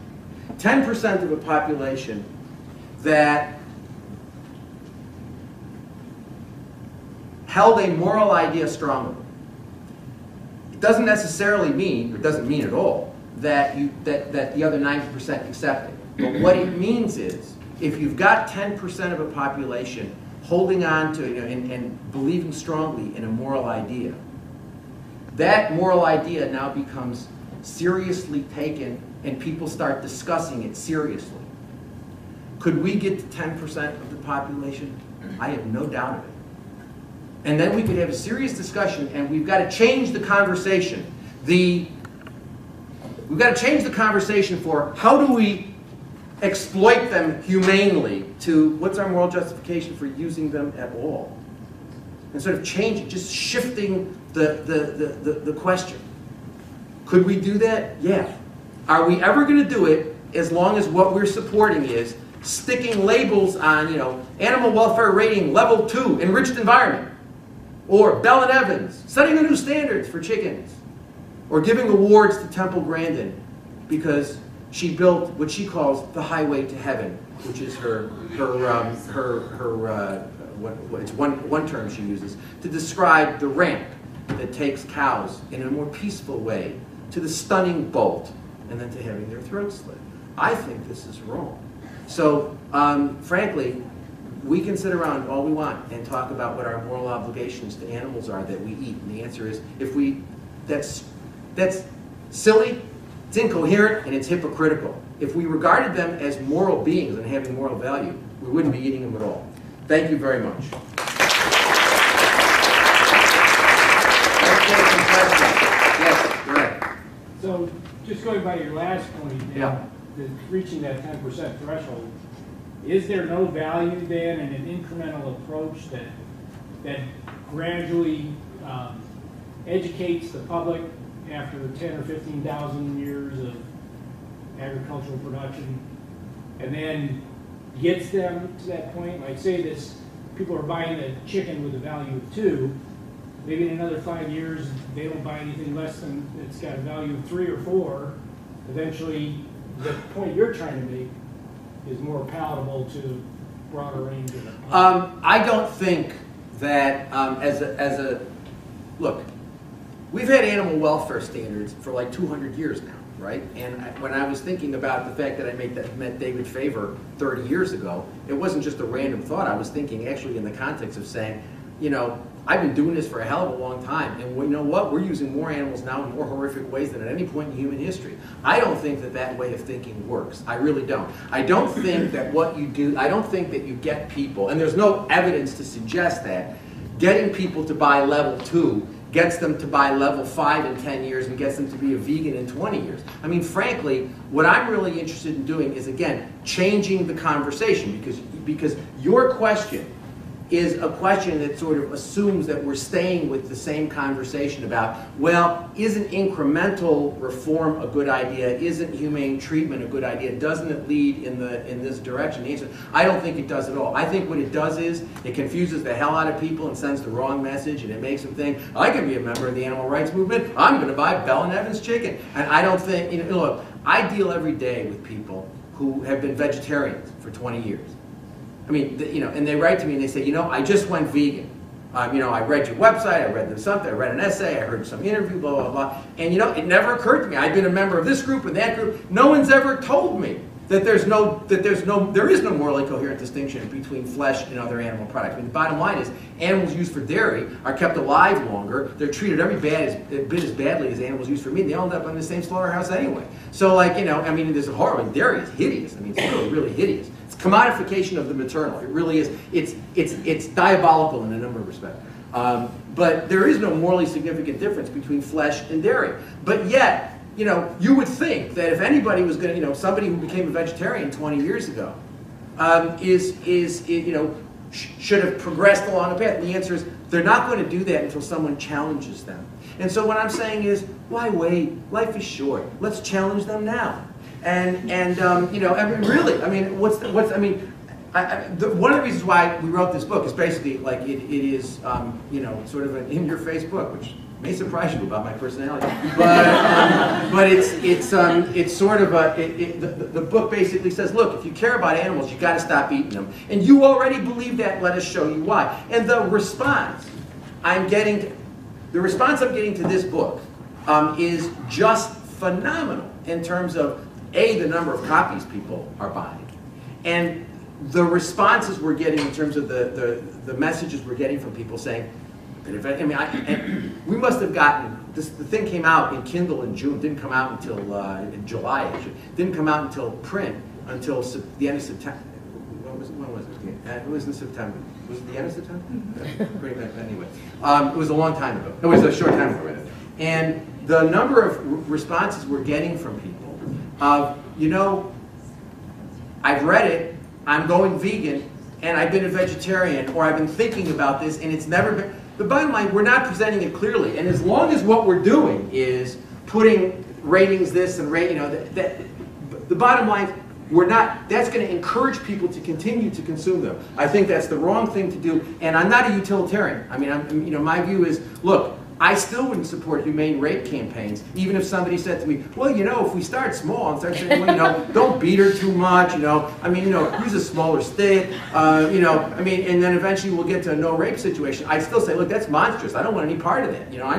10% of a population that held a moral idea strongly, it doesn't necessarily mean, or doesn't mean at all, that the other 90% accept it. But what it means is, if you've got 10% of a population holding on to and believing strongly in a moral idea, that moral idea now becomes seriously taken and people start discussing it seriously. Could we get to 10% of the population? I have no doubt of it. And then we could have a serious discussion, and we've got to change the conversation. We've got to change the conversation for how do we exploit them humanely to what's our moral justification for using them at all, and sort of changing, just shifting the question. Could we do that? Yeah. Are we ever going to do it as long as what we're supporting is sticking labels on, animal welfare rating level 2, enriched environment, or Bell and Evans, setting the new standards for chickens, or giving awards to Temple Grandin because she built what she calls the highway to heaven, which is it's one term she uses to describe the ramp that takes cows in a more peaceful way to the stunning bolt and then to having their throats slit. I think this is wrong. So, frankly, we can sit around all we want and talk about what our moral obligations to animals are that we eat. And the answer is, that's silly, it's incoherent, and it's hypocritical. If we regarded them as moral beings and having moral value, we wouldn't be eating them at all. Thank you very much. Let's take some questions. Yes, go ahead. So, just going by your last point, Yeah. reaching that 10% threshold, is there no value then in an incremental approach that gradually educates the public after 10 or 15,000 years of agricultural production, and then gets them to that point? Like, say this, people are buying a chicken with a value of 2, maybe in another 5 years they don't buy anything less than it's got a value of 3 or 4. Eventually, the point you're trying to make is more palatable to a broader range of it. I don't think that look, we've had animal welfare standards for like 200 years now, right? And when I was thinking about the fact that I met David Favor 30 years ago, it wasn't just a random thought. I was thinking actually in the context of saying, you know, I've been doing this for a hell of a long time, and you know what? We're using more animals now in more horrific ways than at any point in human history. I don't think that way of thinking works. I really don't. I don't think that what you do, I don't think that you get people, and there's no evidence to suggest that, getting people to buy level 2 gets them to buy level 5 in 10 years and gets them to be a vegan in 20 years. I mean, frankly, what I'm really interested in doing is, again, changing the conversation, because your question is a question that sort of assumes that we're staying with the same conversation about, well, isn't incremental reform a good idea? Isn't humane treatment a good idea? Doesn't it lead in this direction? The answer, I don't think it does at all. I think what it does is it confuses the hell out of people and sends the wrong message, and it makes them think, I can be a member of the animal rights movement. I'm going to buy Bell and Evans chicken. And I don't think, you know, look, I deal every day with people who have been vegetarians for 20 years. I mean, you know, and they write to me and they say, you know, I just went vegan. You know, I read your website, I read something, I read an essay, I heard some interview, blah, blah, blah. And, you know, it never occurred to me. I've been a member of this group and that group. No one's ever told me that there is no morally coherent distinction between flesh and other animal products. I mean, the bottom line is animals used for dairy are kept alive longer. They're treated every bit as badly as animals used for meat. And they all end up in the same slaughterhouse anyway. So, like, you know, I mean, there's a horror. I mean, dairy is hideous. I mean, it's really, really hideous. It's commodification of the maternal. It really is. It's diabolical in a number of respects. But there is no morally significant difference between flesh and dairy. But yet, you know, you would think that if anybody was going to, you know, somebody who became a vegetarian 20 years ago should have progressed along a path. And the answer is they're not going to do that until someone challenges them. And so what I'm saying is, why wait? Life is short. Let's challenge them now. And you know, I mean, really, I mean, one of the reasons why we wrote this book is basically like it is, you know, sort of an in-your-face book, which may surprise you about my personality, but it's sort of the book basically says, look, if you care about animals, you got to stop eating them, and you already believe that. Let us show you why. And the response I'm getting to this book is just phenomenal in terms of the number of copies people are buying, and the responses we're getting in terms of the messages we're getting from people saying, we must have gotten this. The thing came out in Kindle in June. Didn't come out until in July. Actually, didn't come out until print until the end of September. When was it? It was in September. Was it the end of September? Pretty much. Anyway, it was a long time ago. It was a short time ago. And the number of responses we're getting from people of, you know, I've read it. I'm going vegan, and I've been a vegetarian, or I've been thinking about this, and it's never been. The bottom line, we're not presenting it clearly, and as long as what we're doing is putting ratings this and rate, you know, the bottom line, we're not. That's going to encourage people to continue to consume them. I think that's the wrong thing to do, and I'm not a utilitarian. I mean, you know, my view is, look, I still wouldn't support humane rape campaigns, even if somebody said to me, well, you know, if we start small and start saying, well, you know, don't beat her too much, you know, I mean, you know, use a smaller stick, you know, I mean, and then eventually we'll get to a no rape situation. I'd still say, look, that's monstrous. I don't want any part of that. You know, I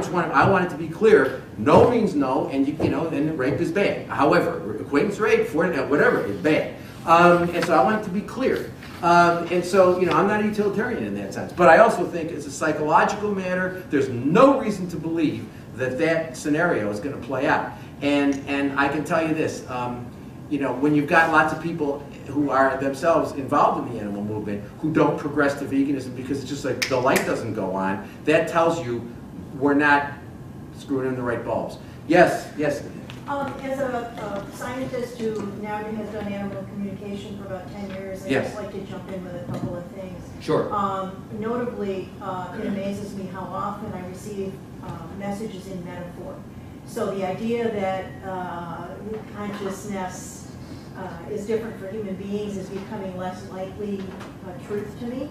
want it to be clear. No means no, and you know, and rape is bad. However, acquaintance rape, whatever, is bad. And so I want it to be clear. And so, I'm not a utilitarian in that sense. But I also think it's a psychological matter. There's no reason to believe that that scenario is going to play out. And I can tell you this, when you've got lots of people who are themselves involved in the animal movement who don't progress to veganism because it's just like the light doesn't go on, that tells you we're not screwing in the right bulbs. Yes, yes. As a scientist who now has done animal communication for about 10 years, I just like to jump in with a couple of things. Sure. Notably, it amazes me how often I receive messages in metaphor. So the idea that consciousness is different for human beings is becoming less likely truth to me,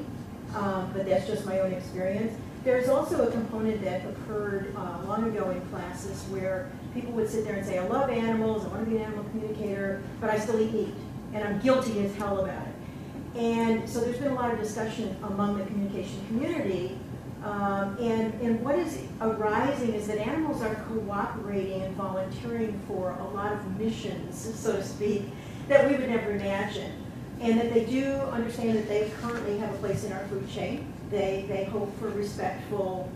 but that's just my own experience. There's also a component that occurred long ago in classes where people would sit there and say, I love animals, I want to be an animal communicator, but I still eat meat, and I'm guilty as hell about it. And so there's been a lot of discussion among the communication community, and what is arising is that animals are cooperating and volunteering for a lot of missions, so to speak, that we would never imagine. And that they do understand that they currently have a place in our food chain. They hope for respectful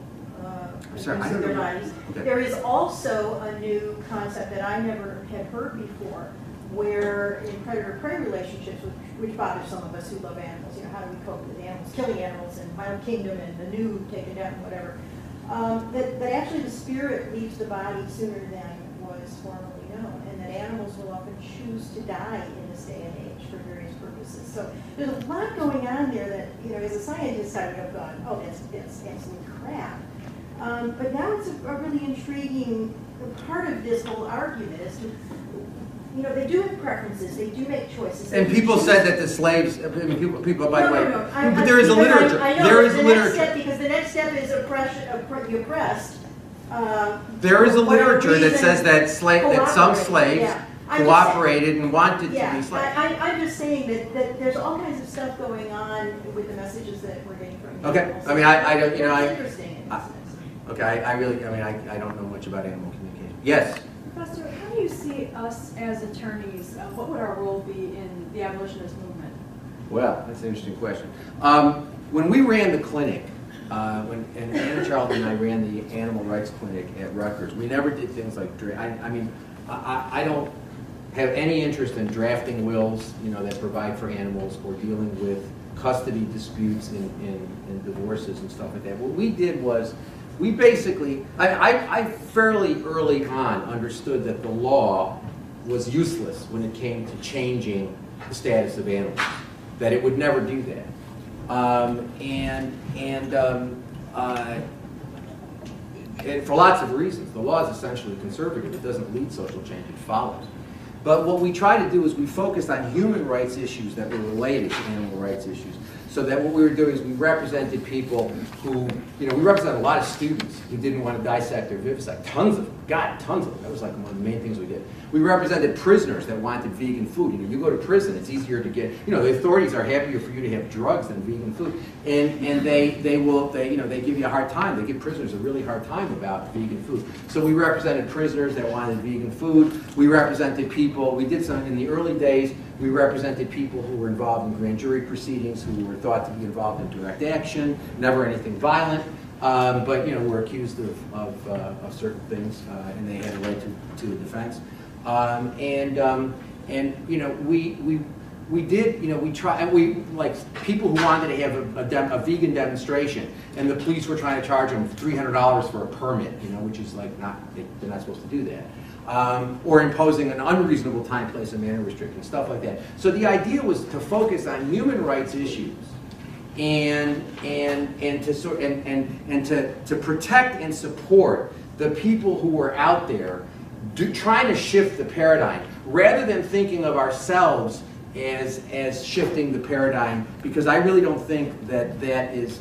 use of their bodies. Okay. There is also a new concept that I never had heard before, where in predator-prey relationships, which bothers some of us who love animals, how do we cope with animals, killing animals in Wild Kingdom and the new taken down, whatever, that actually the spirit leaves the body sooner than was formerly known, and that animals will often choose to die in this day and age for various purposes. So there's a lot going on there that, as a scientist, I would have gone, oh, that's absolute crap. But now it's a really intriguing part of this whole argument is to, they do have preferences, they do make choices. And people said that the slaves, people by the way, but there is a literature. There is a literature. Because the next step is oppression of the oppressed. There is a literature that says that some slaves cooperated and wanted to be slaves. I'm just saying that there's all kinds of stuff going on with the messages that we're getting from Okay, animals. I mean, I don't, It's interesting in this sense. Okay, I really, I don't know much about animal communication. Yes? Professor, how do you see us as attorneys? What would our role be in the abolitionist movement? Well, that's an interesting question. When we ran the clinic, when Anna Charlton and I ran the animal rights clinic at Rutgers, we never did things like, I don't have any interest in drafting wills, that provide for animals or dealing with custody disputes in divorces and stuff like that. What we did was, we basically, I fairly early on understood that the law was useless when it came to changing the status of animals, that it would never do that. And for lots of reasons. The law is essentially conservative. It doesn't lead social change, it follows. But what we try to do is we focused on human rights issues that were related to animal rights issues. So that what we were doing is we represented people who, we represented a lot of students who didn't want to dissect or vivisect. Tons of them. God, tons of them. That was like one of the main things we did. We represented prisoners that wanted vegan food. You go to prison, it's easier to get, the authorities are happier for you to have drugs than vegan food. And they give you a hard time. They give prisoners a really hard time about vegan food. So we represented prisoners that wanted vegan food. We represented people, we did some in the early days, we represented people who were involved in grand jury proceedings, who were thought to be involved in direct action, never anything violent, but were accused of certain things, and they had a right to a defense. We did, we tried, and we, like, people who wanted to have a vegan demonstration, and the police were trying to charge them $300 for a permit, which is like they're not supposed to do that. Or imposing an unreasonable time, place, and manner restriction, stuff like that. So the idea was to focus on human rights issues and to protect and support the people who were out there trying to shift the paradigm, rather than thinking of ourselves as shifting the paradigm, because I really don't think that this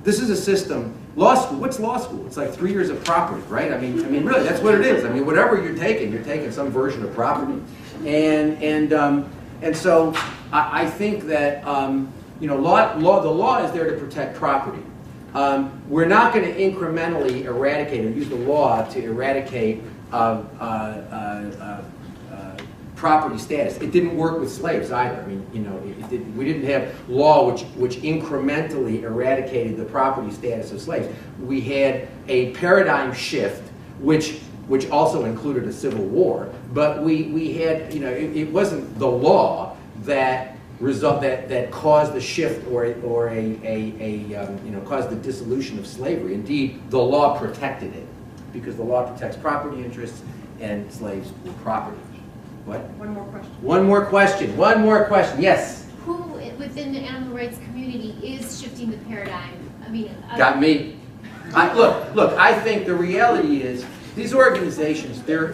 is a system. Law school, what's law school? It's like 3 years of property, right? I mean, really, that's what it is. I mean, whatever you're taking some version of property. And so I think that, the law is there to protect property. We're not going to incrementally eradicate or use the law to eradicate property status. It didn't work with slaves either. I mean, you know, we didn't have law which incrementally eradicated the property status of slaves. We had a paradigm shift which also included a civil war, but we had, you know, it wasn't the law that caused the shift or you know, caused the dissolution of slavery. Indeed, the law protected it, because the law protects property interests, and slaves were property. What? One more question. One more question. One more question. Yes. Who within the animal rights community is shifting the paradigm? I mean, Got me. Look. I think the reality is these organizations, they're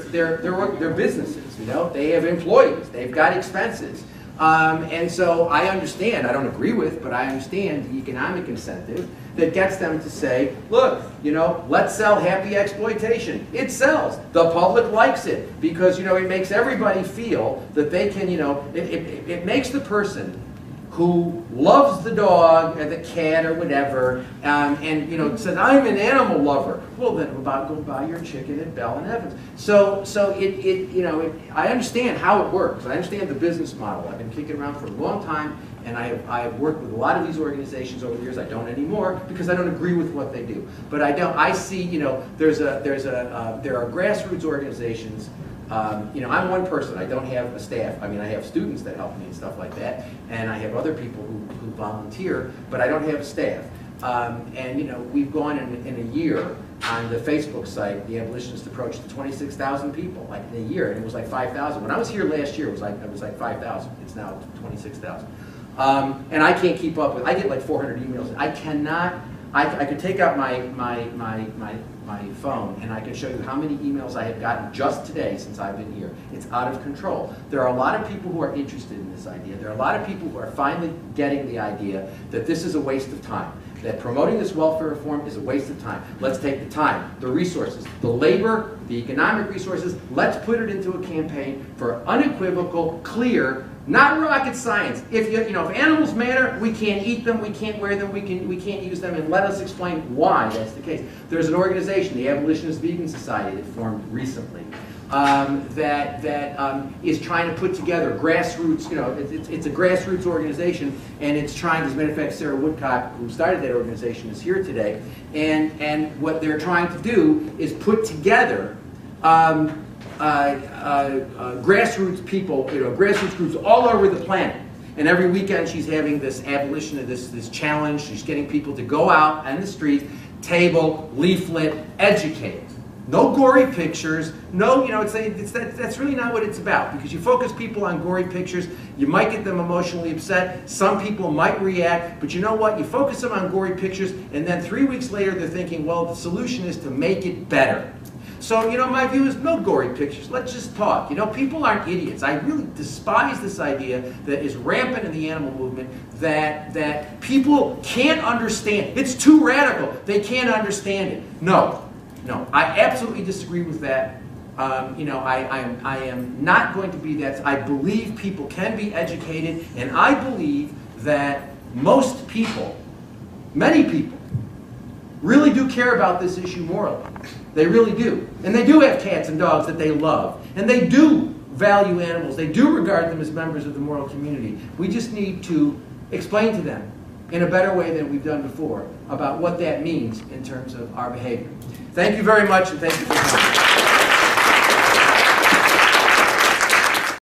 businesses. You know, they have employees. They've got expenses. And so I understand, I don't agree with, but I understand the economic incentive that gets them to say, look, you know, let's sell happy exploitation. It sells. The public likes it because, you know, it makes everybody feel that they can, you know, it makes the person who loves the dog or the cat or whatever, and you know, says, I'm an animal lover. Well, then go buy your chicken at Bell and Evans. So you know, I understand how it works. I understand the business model. I've been kicking around for a long time, and I've worked with a lot of these organizations over the years. I don't anymore because I don't agree with what they do. But I see, you know, there are grassroots organizations. You know, I'm one person. I don't have a staff. I mean, I have students that help me and stuff like that, and I have other people who volunteer, but I don't have a staff. And you know, we've gone in a year on the Facebook site, the Abolitionist Approach, to 26,000 people, like in a year, and it was like 5,000. When I was here last year, it was like 5,000. It's now 26,000. And I can't keep up with. I get like 400 emails. I cannot. I could take out my phone and I can show you how many emails I have gotten just today since I've been here. It's out of control. There are a lot of people who are interested in this idea. There are a lot of people who are finally getting the idea that this is a waste of time, that promoting this welfare reform is a waste of time. Let's take the time, the resources, the labor, the economic resources, let's put it into a campaign for unequivocal, clear, not rocket science. If if animals matter, we can't eat them, we can't wear them, we can't use them, and let us explain why that's the case. There's an organization, the Abolitionist Vegan Society, that formed recently that is trying to put together grassroots. You know, it's a grassroots organization, and it's trying. As a matter of fact, Sarah Woodcock, who started that organization, is here today, and what they're trying to do is put together grassroots people, grassroots groups all over the planet. And every weekend she's having this abolition of this challenge. She's getting people to go out on the street, table, leaflet, educate. No gory pictures. No, that's really not what it's about. Because you focus people on gory pictures, you might get them emotionally upset. Some people might react, but you know what? You focus them on gory pictures, and then 3 weeks later they're thinking, well, the solution is to make it better. So, my view is no gory pictures. Let's just talk. People aren't idiots. I really despise this idea that is rampant in the animal movement that people can't understand. It's too radical. They can't understand it. No, I absolutely disagree with that. I am not going to be that. I believe people can be educated, and I believe that most people, many people, really do care about this issue morally. They really do. And they do have cats and dogs that they love. And they do value animals. They do regard them as members of the moral community. We just need to explain to them in a better way than we've done before about what that means in terms of our behavior. Thank you very much, and thank you for coming.